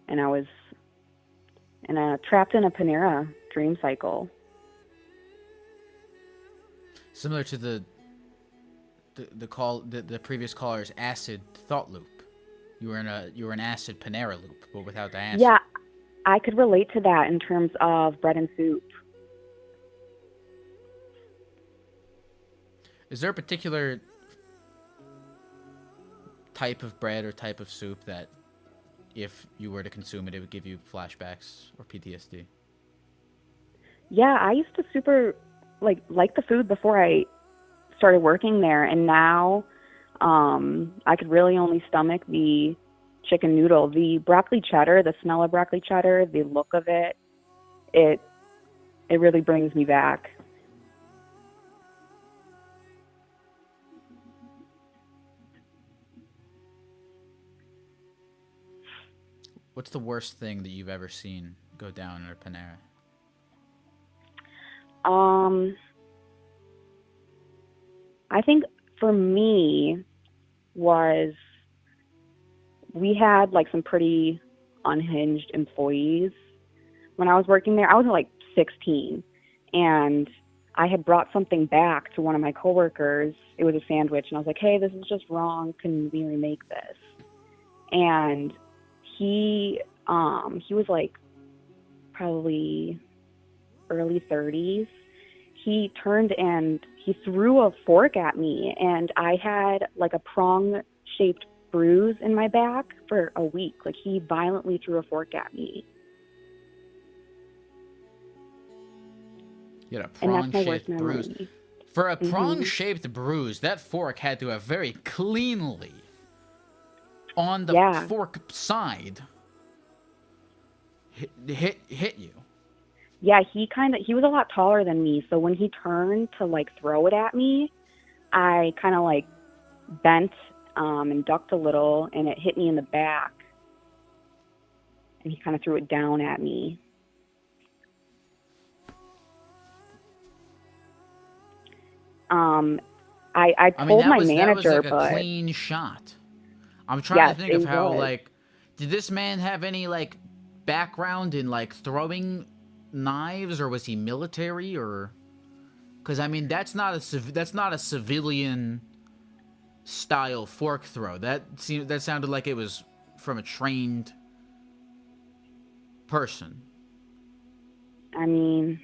And I was trapped in a Panera dream cycle. Similar to the previous caller's acid thought loop. You were in an acid Panera loop, but without the acid. Yeah, I could relate to that in terms of bread and soup. Is there a particular type of bread or type of soup that if you were to consume it, it would give you flashbacks or PTSD? Yeah, I used to super like the food before I started working there, and now I could really only stomach the chicken noodle. The broccoli cheddar, the smell of broccoli cheddar, the look of it, it really brings me back. What's the worst thing that you've ever seen go down at a Panera? I think for me was we had like some pretty unhinged employees when I was working there. I was like 16, and I had brought something back to one of my coworkers. It was a sandwich, and I was like, "Hey, this is just wrong. Can we remake this?" And he was like probably early 30s. He turned and he threw a fork at me, and I had like a prong-shaped bruise in my back for a week. Like, he violently threw a fork at me. You had a prong-shaped bruise. Memory. For a prong-shaped bruise, that fork had to have very cleanly, on the fork side, hit you. Yeah, he was a lot taller than me, so when he turned to like throw it at me, I kind of like bent and ducked a little, and it hit me in the back, and he kind of threw it down at me. I told my manager, that was like a clean shot. I'm trying to think of how, like, did this man have any, like, background in, like, throwing knives, or was he military, or... Because, I mean, that's not a civilian-style fork throw. That sounded like it was from a trained person. I mean,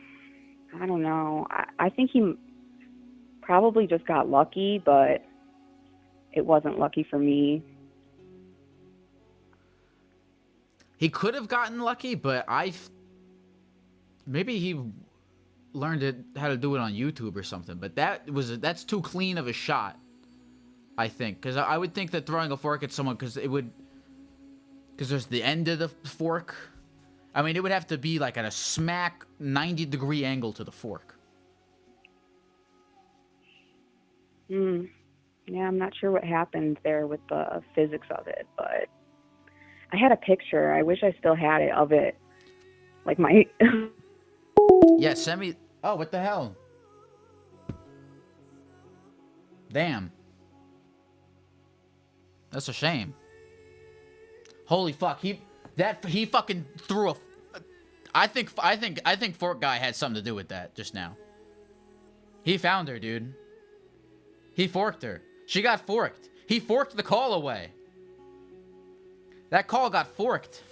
I don't know. I think he probably just got lucky, but it wasn't lucky for me. He could have gotten lucky, but maybe he learned how to do it on YouTube or something. But that's too clean of a shot, I think. Because I would think that throwing a fork at someone, because there's the end of the fork. I mean, it would have to be like at a smack 90-degree angle to the fork. Yeah, I'm not sure what happened there with the physics of it, but I had a picture. I wish I still had it of it. Like my... Yeah, send me... Oh, what the hell? Damn. That's a shame. Holy fuck, he fucking threw a... I think Fork Guy had something to do with that just now. He found her, dude. He forked her. She got forked. He forked the call away. That call got forked.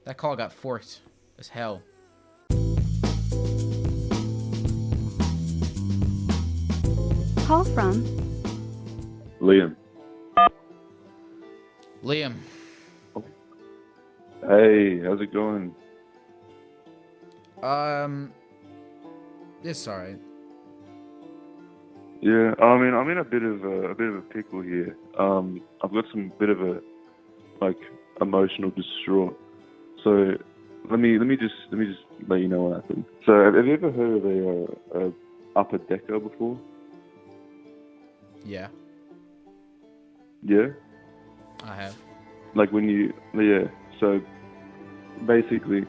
That call got forked as hell. Call from Liam. Liam. Hey, how's it going? It's alright. Yeah, I mean, I'm in a bit of a pickle here. I've got some bit of a emotional distraught. So let me just let you know what happened. So have you ever heard of a upper decker before? Yeah. Yeah. I have. Like when you So basically,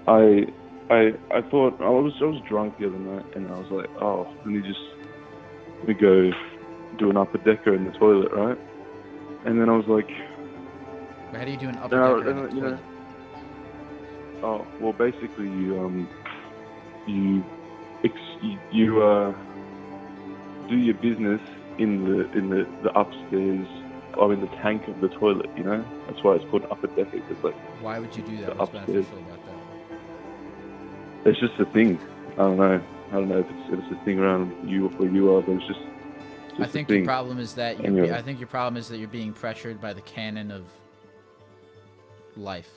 I thought I was drunk the other night, and I was like, oh, let me go do an upper decker in the toilet, right? And then I was like, how do you do an upper decker in the toilet? Oh, well, basically you do your business in the upstairs, in the tank of the toilet, you know? That's why it's called upper decker. It's like, why would you do that? What's beneficial about that? It's just a thing. I don't know if it's a thing around you where you are, but it's just I think your problem is that you're being pressured by the canon of life.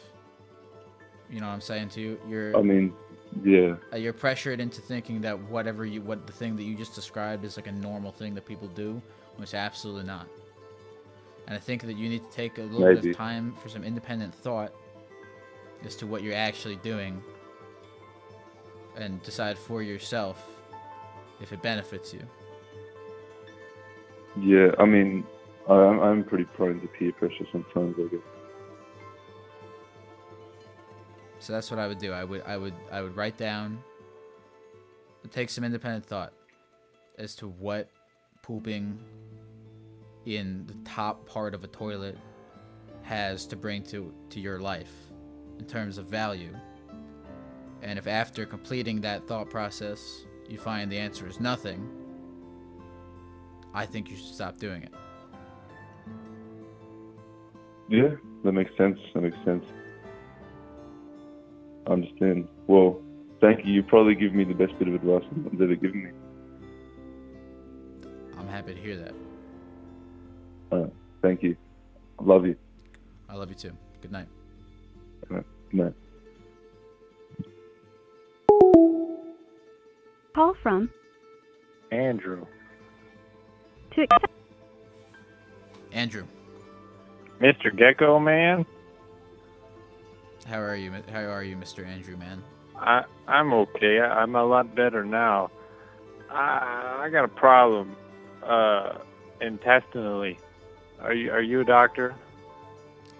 You know what I'm saying to you? Yeah. You're pressured into thinking that what the thing that you just described is like a normal thing that people do, which absolutely not. And I think that you need to take a little bit of time for some independent thought as to what you're actually doing and decide for yourself if it benefits you. Yeah, I mean, I'm pretty prone to peer pressure sometimes, I guess. So that's what I would do. I would write down, take some independent thought as to what pooping in the top part of a toilet has to bring to your life in terms of value. And if after completing that thought process you find the answer is nothing, I think you should stop doing it. Yeah, that makes sense. I understand. Well, thank you. You probably give me the best bit of advice anyone's ever given me. I'm happy to hear that. Thank you. I love you. I love you too. Good night. Good night. Call from Andrew. to accept. Andrew, Mr. Gecko, man. how are you, Mr. Andrew, man? I'm okay. I'm a lot better now. I got a problem intestinally. Are you a doctor?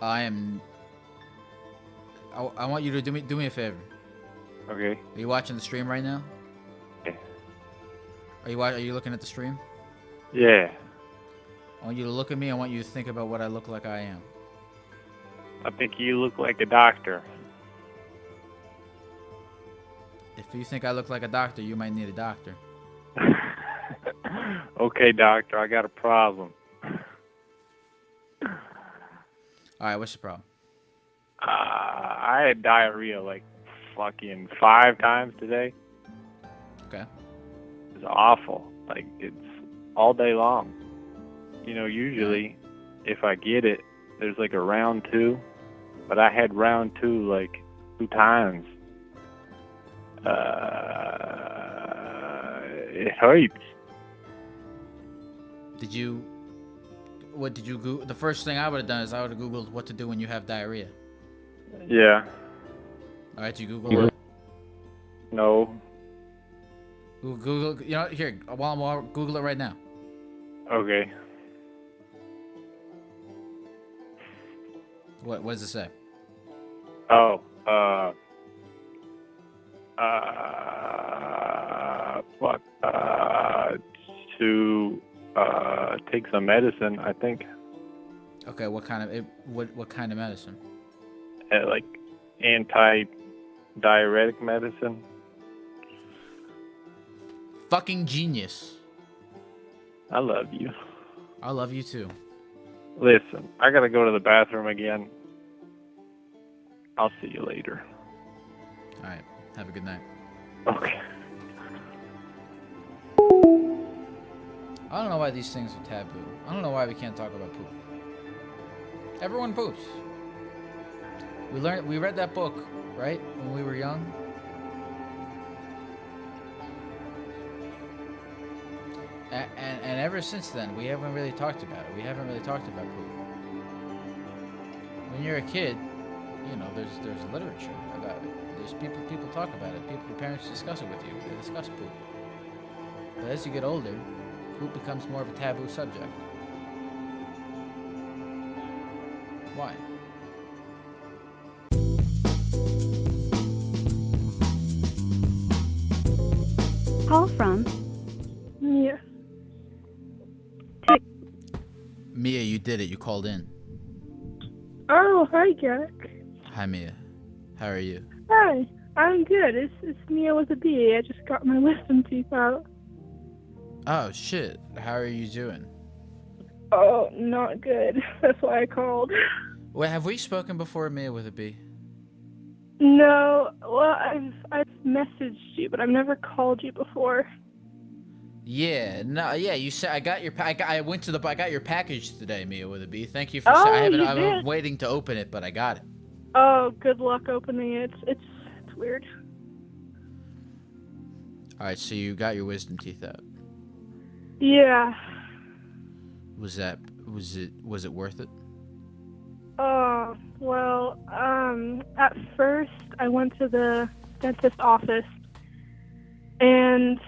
I want you to do me a favor. Okay. Are you watching the stream right now? Yeah. Are you looking at the stream? Yeah. I want you to look at me. I want you to think about what I look like I am. I think you look like a doctor. If you think I look like a doctor, you might need a doctor. Okay, doctor, I got a problem. All right, what's the problem? I had diarrhea like fucking 5 times today. Okay. It's awful. Like, it's all day long. You know, usually if I get it, there's like a round 2, but I had round 2 like 2 times. It hurts. What did you Google? The first thing I would have done is I would have Googled what to do when you have diarrhea. Yeah. All right, you Google it? No. Google, you know, here, while I'm Google it right now. Okay. What does it say? Oh, to take some medicine, I think. Okay, what kind of medicine? Like anti-diuretic medicine. Fucking genius. I love you. I love you too. Listen, I gotta go to the bathroom again. I'll see you later. All right. Have a good night. Okay. I don't know why these things are taboo. I don't know why we can't talk about poop. Everyone poops. We read that book, right? When we were young. And ever since then, we haven't really talked about it. We haven't really talked about poop. When you're a kid, you know, there's literature about it. There's people talk about it. Your parents discuss it with you. They discuss poop. But as you get older, poop becomes more of a taboo subject. Why? Call from Mia. Mia, you did it. You called in. Oh, hi, Jack. Hi, Mia. How are you? Hi, I'm good. It's Mia with a B. I just got my wisdom teeth out. Oh, shit. How are you doing? Oh, not good. That's why I called. Wait, have we spoken before, Mia with a B? No, well, I've messaged you, but I've never called you before. Yeah, no, yeah. You said I got your. I went to the. I got your package today, Mia with a B. Thank you for. Oh, I haven't. you I'm did? waiting to open it, but I got it. Oh, good luck opening it. It's weird. All right, so you got your wisdom teeth out. Yeah. Was it worth it? Well, at first I went to the dentist office and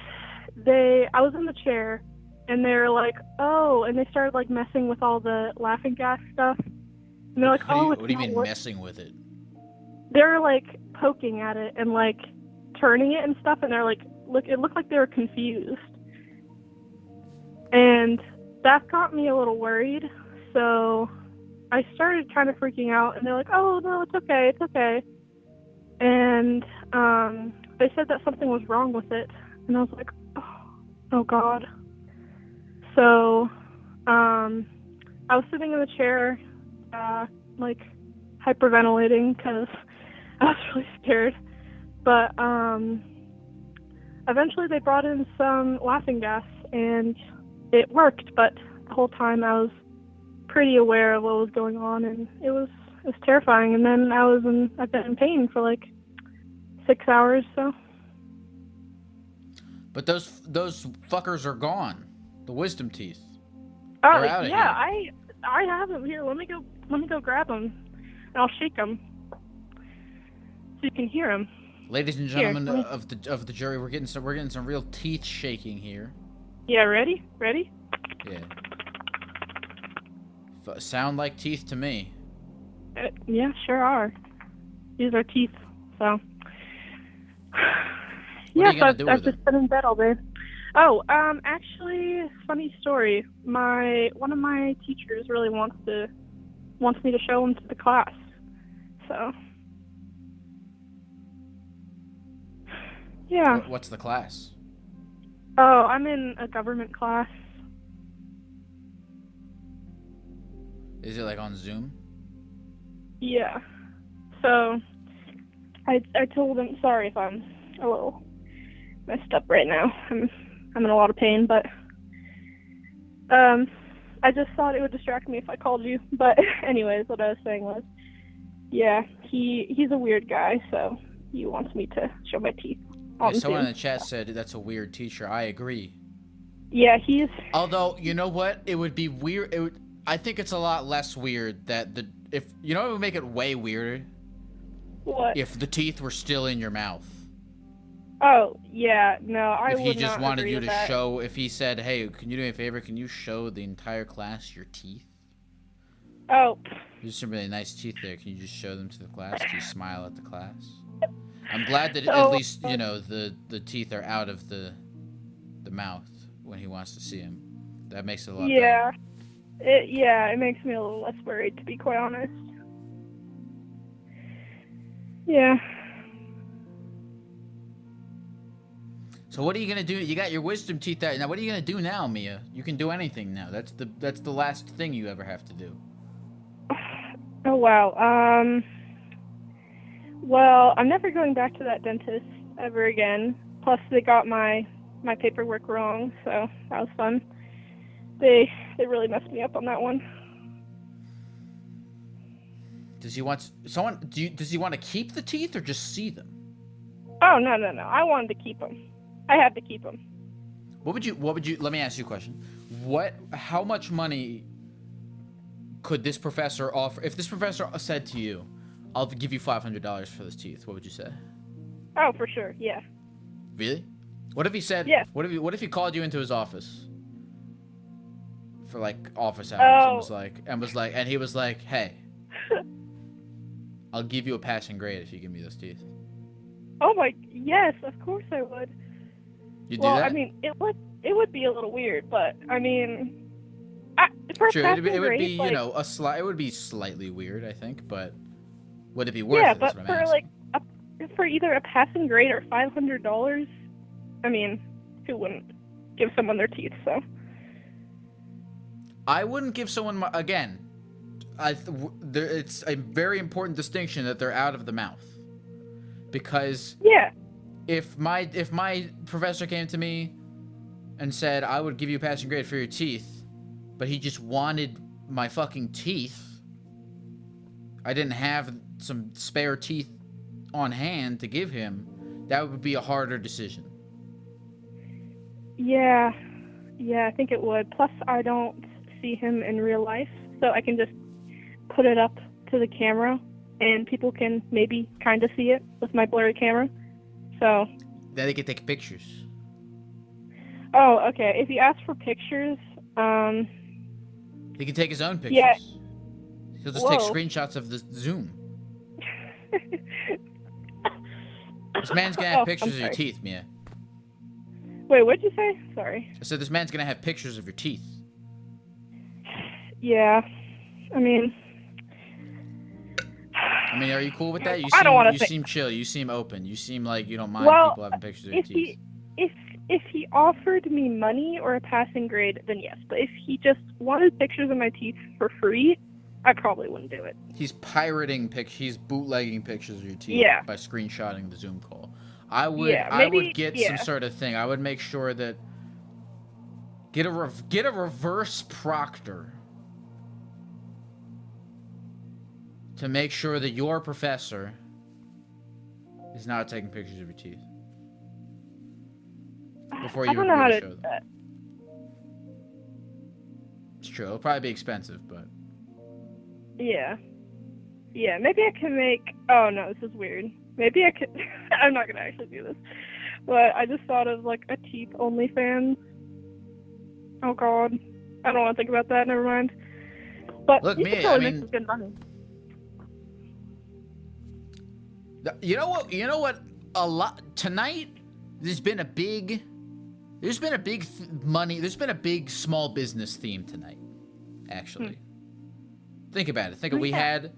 I was in the chair and they were like, oh, and they started like messing with all the laughing gas stuff. And they're like, What do you mean messing with it? They're like poking at it and like turning it and stuff, and they're like, it looked like they were confused. And that got me a little worried, so I started kind of freaking out, and they're like, oh, no, it's okay. And they said that something was wrong with it, and I was like, oh God. So I was sitting in the chair, like hyperventilating because I was really scared. But eventually they brought in some laughing gas, and it worked, but the whole time I was pretty aware of what was going on, and it was terrifying. And then I've been in pain for like 6 hours, so. But those fuckers are gone. The wisdom teeth. Oh, They're outta yeah, here. I have them here. Let me go grab them, and I'll shake them so you can hear them. Ladies and gentlemen of the jury, we're getting some real teeth shaking here. Yeah, ready? Yeah. Sound like teeth to me. Yeah, sure are. These are teeth, so. What are you gonna do I've with just been in bed all day. Oh, actually, funny story. One of my teachers really wants me to show him to the class. So. Yeah. What's the class? Oh, I'm in a government class. Is it like on Zoom? Yeah. So, I told him, sorry if I'm a little messed up right now. I'm in a lot of pain, but I just thought it would distract me if I called you. But anyways, what I was saying was, yeah, he's a weird guy, so he wants me to show my teeth. Yeah, someone in the chat said that's a weird teacher. I agree. Yeah, he's. Although, you know what? It would be weird. I think it's a lot less weird that it would make it way weirder. What? If the teeth were still in your mouth. Oh, yeah, no, I would not. If he just wanted you to that. show, if he said, hey, can you do me a favor? Can you show the entire class your teeth? Oh. There's some really nice teeth there. Can you just show them to the class? Can you smile at the class? I'm glad that at least, the teeth are out of the mouth when he wants to see them. That makes it a lot better. It makes me a little less worried, to be quite honest. Yeah. So what are you gonna do? You got your wisdom teeth out. Now what are you gonna do now, Mia? You can do anything now. That's the last thing you ever have to do. Oh wow. Well, I'm never going back to that dentist ever again. Plus, they got my paperwork wrong, so that was fun. They really messed me up on that one. Does he want Does he want to keep the teeth or just see them? Oh no! I wanted to keep them. I had to keep them. What would you? Let me ask you a question. How much money could this professor offer? If this professor said to you, I'll give you $500 for those teeth, what would you say? Oh, for sure, yeah. Really? What if he said? Yeah. What if he called you into his office for like office hours and he was like, hey, I'll give you a passing grade if you give me those teeth. Oh yes, of course I would. You do that? Well, I mean, it would be a little weird, but I mean, sure, it would be like, it would be slightly weird, I think, but would it be worth it? Yeah, but for either a passing grade or $500, I mean, who wouldn't give someone their teeth? So I wouldn't give someone again. It's a very important distinction that they're out of the mouth, because if my professor came to me and said I would give you a passing grade for your teeth, but he just wanted my fucking teeth, I didn't have some spare teeth on hand to give him, that would be a harder decision. Yeah, I think it would. Plus, I don't see him in real life, so I can just put it up to the camera, and people can maybe kind of see it with my blurry camera. So. Then they can take pictures. Oh, okay. If you ask for pictures, he can take his own pictures. Yeah. He'll just take screenshots of the Zoom. This man's gonna have pictures of your teeth, Mia. Wait, what'd you say? Sorry. I said this man's gonna have pictures of your teeth. Yeah. I mean, are you cool with that? You seem chill. You seem open. You seem like you don't mind people having pictures of your teeth. If he offered me money or a passing grade, then yes. But if he just wanted pictures of my teeth for free, I probably wouldn't do it. He's pirating pictures. He's bootlegging pictures of your teeth by screenshotting the Zoom call. I would get some sort of thing. I would make sure that get a reverse proctor to make sure that your professor is not taking pictures of your teeth before you agree to show them. It's true. It'll probably be expensive, but yeah, maybe I can make. Oh no, this is weird. Maybe I could. I'm not gonna actually do this, but I just thought of like a teeth OnlyFans. Oh God, I don't want to think about that. Never mind. But look, you could probably make some good money. You know what? A lot tonight. There's been a big small business theme tonight. Actually, think about it. We had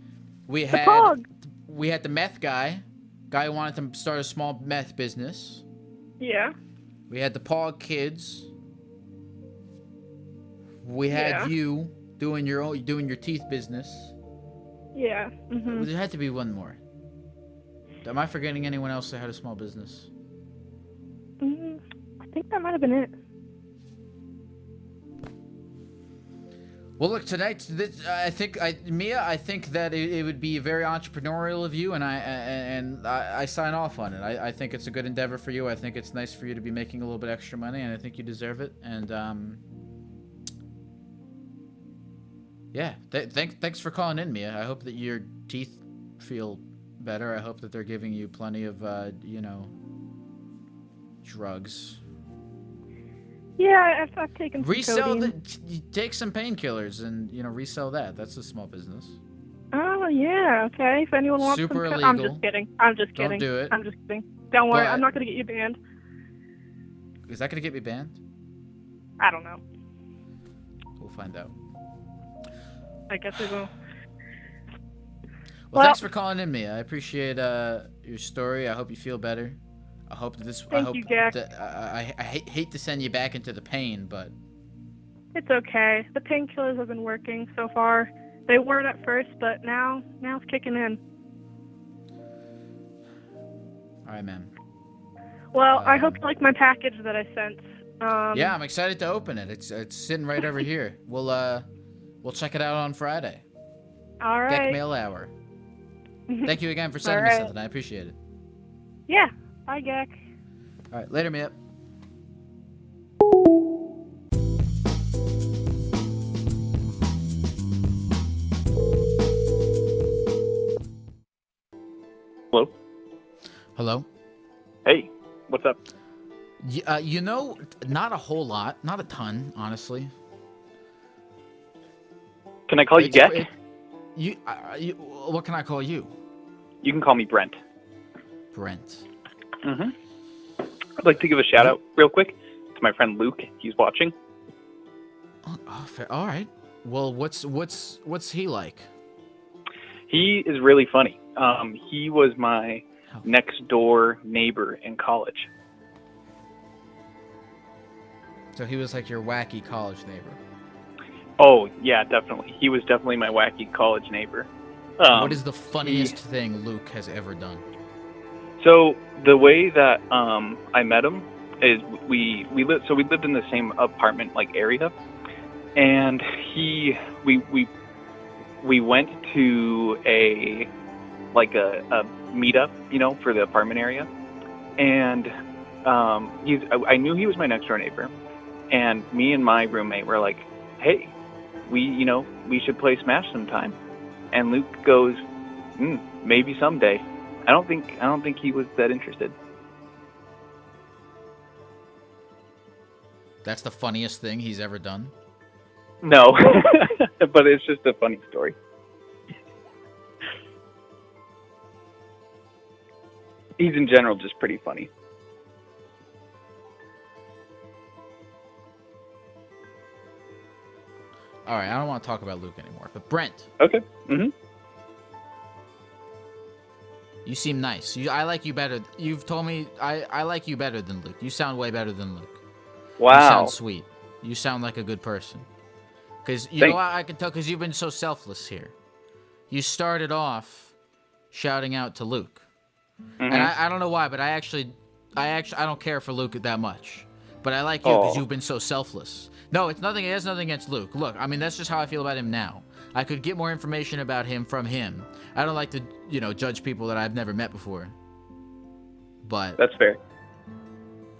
the meth guy who wanted to start a small meth business. Yeah. We had the Pog kids. We had you doing your teeth business. Yeah. Mm-hmm. There had to be one more. Am I forgetting anyone else that had a small business? I think that might have been it. Well, look, tonight, Mia, I think that it would be very entrepreneurial of you, and I sign off on it. I think it's a good endeavor for you. I think it's nice for you to be making a little bit extra money, and I think you deserve it. And yeah, thanks for calling in, Mia. I hope that your teeth feel better. I hope that they're giving you plenty of drugs. Yeah, I've taken some resell codeine. Take some painkillers and resell that. That's a small business. Oh yeah, okay. If anyone wants Super some, illegal. I'm just kidding. Don't do it. I'm just kidding. Don't worry, I'm not gonna get you banned. Is that gonna get me banned? I don't know. We'll find out. I guess we will. Well, thanks for calling in, Mia. I appreciate your story. I hope you feel better. I hope that this. Thank you, Jack. I hate to send you back into the pain, but it's okay. The painkillers have been working so far. They weren't at first, but now it's kicking in. All right, man. Well, I hope you like my package that I sent. Yeah, I'm excited to open it. It's sitting right over here. We'll check it out on Friday. All right. Geck Mail Hour. Thank you again for sending me something. I appreciate it. Yeah. Bye, Geck. All right, later, Mia. Hello? Hello? Hey, what's up? Not a whole lot. Not a ton, honestly. Can I call you Geck? What can I call you? You can call me Brent. Brent. Mm-hmm. I'd like to give a shout out real quick to my friend Luke. He's watching. Oh, fair. All right. Well, what's he like? He is really funny. He was my next door neighbor in college. So he was like your wacky college neighbor. Oh, yeah, definitely. He was definitely my wacky college neighbor. What is the funniest thing Luke has ever done? So the way that I met him is we lived in the same apartment area, and we went to a meetup, for the apartment area, and I knew he was my next door neighbor, and me and my roommate were like, hey, we should play Smash sometime, and Luke goes, maybe someday. I don't think he was that interested. That's the funniest thing he's ever done? No, but it's just a funny story. He's in general just pretty funny. All right, I don't want to talk about Luke anymore, but Brent. Okay. Mm-hmm. You seem nice. I like you better. You've told me I like you better than Luke. You sound way better than Luke. Wow. You sound sweet. You sound like a good person. Because, I can tell because you've been so selfless here. You started off shouting out to Luke. Mm-hmm. And I don't know why, but I don't care for Luke that much. But I like you because you've been so selfless. No, it has nothing against Luke. Look, I mean, that's just how I feel about him now. I could get more information about him from him. I don't like to, judge people that I've never met before. But that's fair.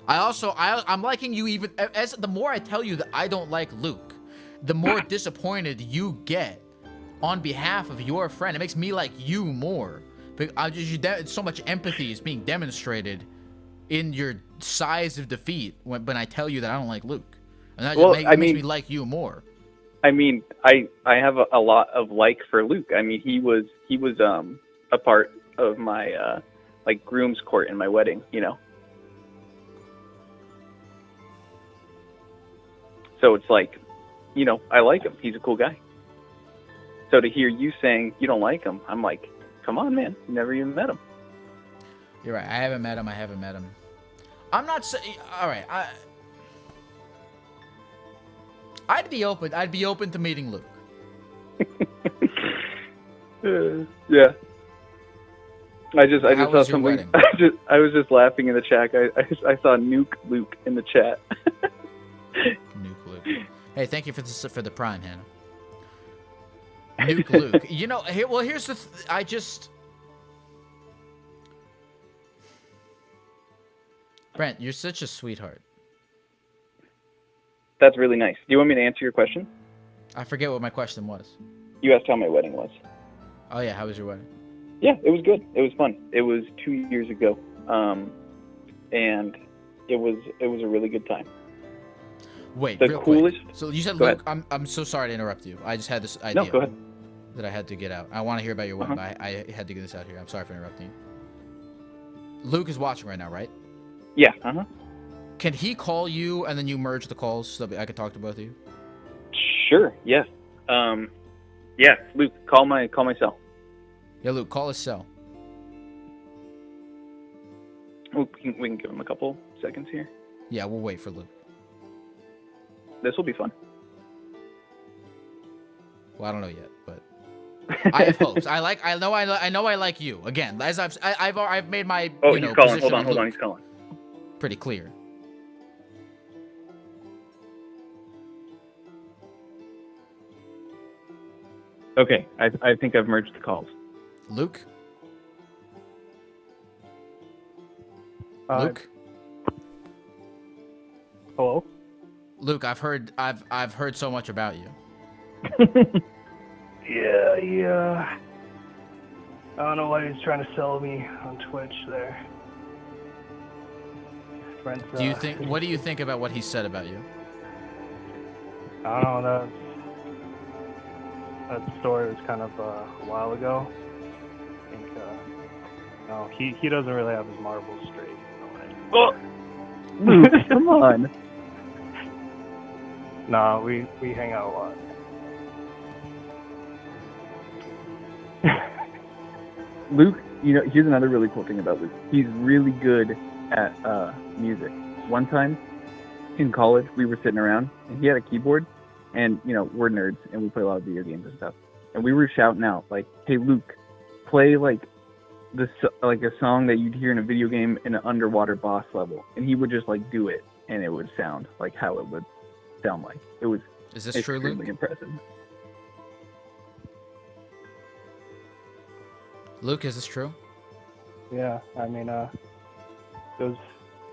I'm liking you even as the more I tell you that I don't like Luke, the more disappointed you get on behalf of your friend. It makes me like you more. So much empathy is being demonstrated in your size of defeat when I tell you that I don't like Luke. And that makes me like you more. I mean, I have a lot of like for Luke. I mean, he was a part of my groom's court in my wedding, So it's like, I like him. He's a cool guy. So to hear you saying you don't like him, I'm like, come on, man. You never even met him. You're right. I haven't met him. I'm not saying. All right. I'd be open to meeting Luke. Yeah. I just saw something. Wedding? I was just laughing in the chat. I saw Nuke Luke in the chat. Nuke Luke. Hey, thank you for the prime, Hannah. Nuke Luke. Here's the. Brent, you're such a sweetheart. That's really nice. Do you want me to answer your question? I forget what my question was. You asked how my wedding was. Oh yeah, how was your wedding? Yeah, it was good. It was fun. It was 2 years ago, and it was a really good time. Wait, the real coolest. Quick. So you said Go Luke. ahead. I'm so sorry to interrupt you. I just had this idea. No, go ahead. That I had to get out. I want to hear about your wedding, but I had to get this out here. I'm sorry for interrupting you. Luke is watching right now, right? Yeah. Can he call you and then you merge the calls so that I can talk to both of you? Sure. Yeah. Yeah. Luke, call my cell. Yeah, Luke, call his cell. We can give him a couple seconds here. Yeah, we'll wait for Luke. This will be fun. Well, I don't know yet, but I have hopes. I know I like you. Again, as I've made my he's calling. Hold on, he's calling. Pretty clear. Okay, I think I've merged the calls. Luke? Luke? Hello? Luke, I've heard so much about you. Yeah. I don't know why he's trying to sell me on Twitch there. Brent, what do you think about what he said about you? I don't know. That story was kind of a while ago. I think, no, he doesn't really have his marbles straight. Luke, come on. No, we hang out a lot. Luke, here's another really cool thing about Luke. He's really good at music. One time in college, we were sitting around, and he had a keyboard, and we're nerds, and we play a lot of video games and stuff. And we were shouting out like, "Hey, Luke, play a song that you'd hear in a video game in an underwater boss level," and he would just do it, and it would sound like how it would sound like. It was Is this true, Luke? Impressive. Luke, is this true? Yeah, I mean, it was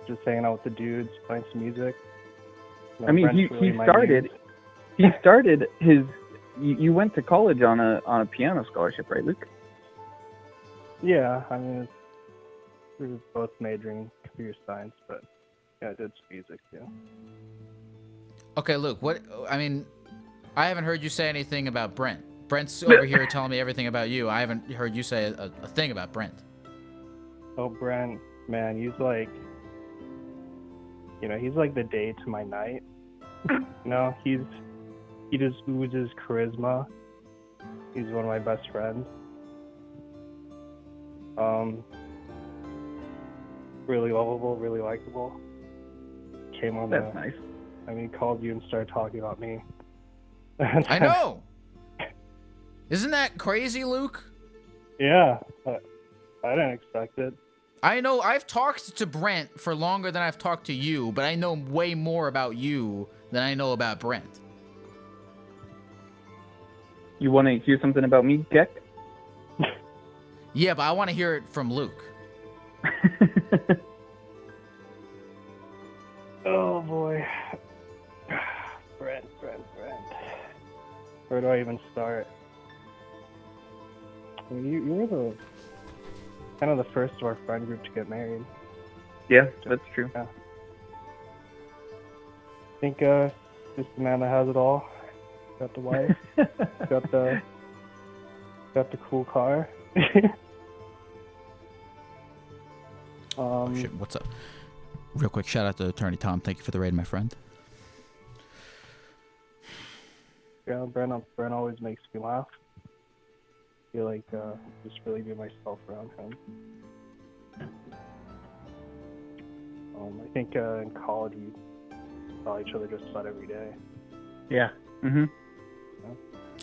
just hanging out with the dudes, playing some music. You know, I mean, Brent's really he my started. muse. He started his. You went to college on a piano scholarship, right, Luke? Yeah, I mean, we were both majoring in computer science, but yeah, I did some music too. Okay, Luke, what, I mean, I haven't heard you say anything about Brent. Brent's over here telling me everything about you. I haven't heard you say a thing about Brent. Oh, Brent, man, he's like, you know, he's like the day to my night. You know, he just oozes charisma. He's one of my best friends. Really lovable, really likable. Came on That's nice. I mean, he called you and started talking about me. I know. Isn't that crazy, Luke? Yeah, I didn't expect it. I know I've talked to Brent for longer than I've talked to you, but I know way more about you than I know about Brent. You want to hear something about me, Geck? Yeah, but I want to hear it from Luke. Oh boy. Brent. Where do I even start? I mean, you were the kind of the first of our friend group to get married. Yeah, that's true. Yeah. I think just the man that has it all. Got the wife. got the cool car. Oh, shit, what's up? Real quick, shout out to Attorney Tom. Thank you for the raid, my friend. Yeah, Brent always makes me laugh. I feel like just really be myself around him. I think in college we saw each other just about every day. Yeah. Mhm.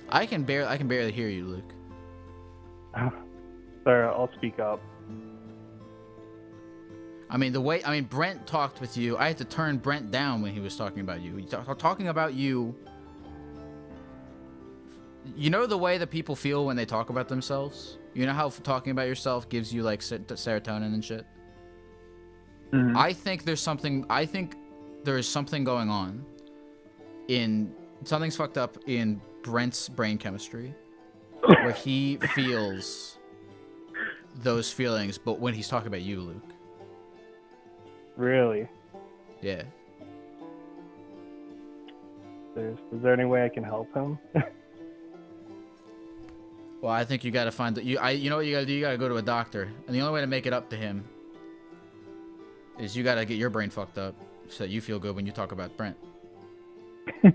I can barely hear you, Luke. Sorry, I'll speak up. I mean, Brent talked with you. I had to turn Brent down when he was talking about you. Talking about you. You know the way that people feel when they talk about themselves? You know how talking about yourself gives you, like, serotonin and shit? Mm-hmm. I think there is something going on something's fucked up in Brent's brain chemistry where he feels those feelings, but when he's talking about you, Luke. Really? Yeah. Is there any way I can help him? Well, I think you gotta find you know what you gotta do? You gotta go to a doctor. And the only way to make it up to him is you gotta get your brain fucked up so that you feel good when you talk about Brent. I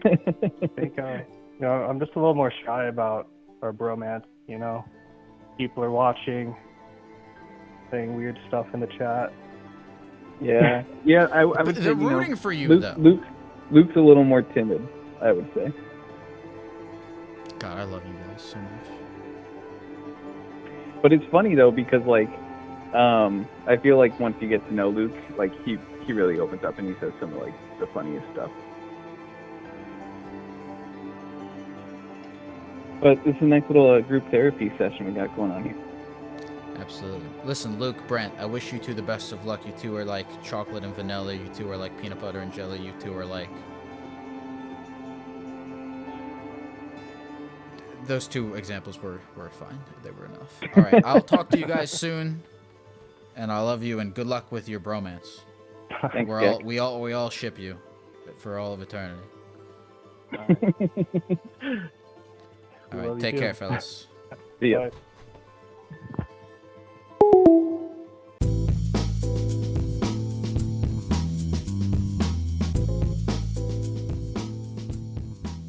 think I'm just a little more shy about our bromance, you know. People are watching, saying weird stuff in the chat. Yeah. Yeah, I would say, they're rooting for you, Luke, though. Luke's a little more timid, I would say. God, I love you guys so much. But it's funny though because like, I feel like once you get to know Luke, like he really opens up and he says some of like the funniest stuff. But it's a nice little group therapy session we got going on here. Absolutely. Listen, Luke, Brent, I wish you two the best of luck. You two are like chocolate and vanilla. You two are like peanut butter and jelly. You two are like... Those two examples were fine. They were enough. All right, I'll talk to you guys soon. And I love you, and good luck with your bromance. Thanks, we all ship you for all of eternity. All right, take care, fellas. See ya. Bye.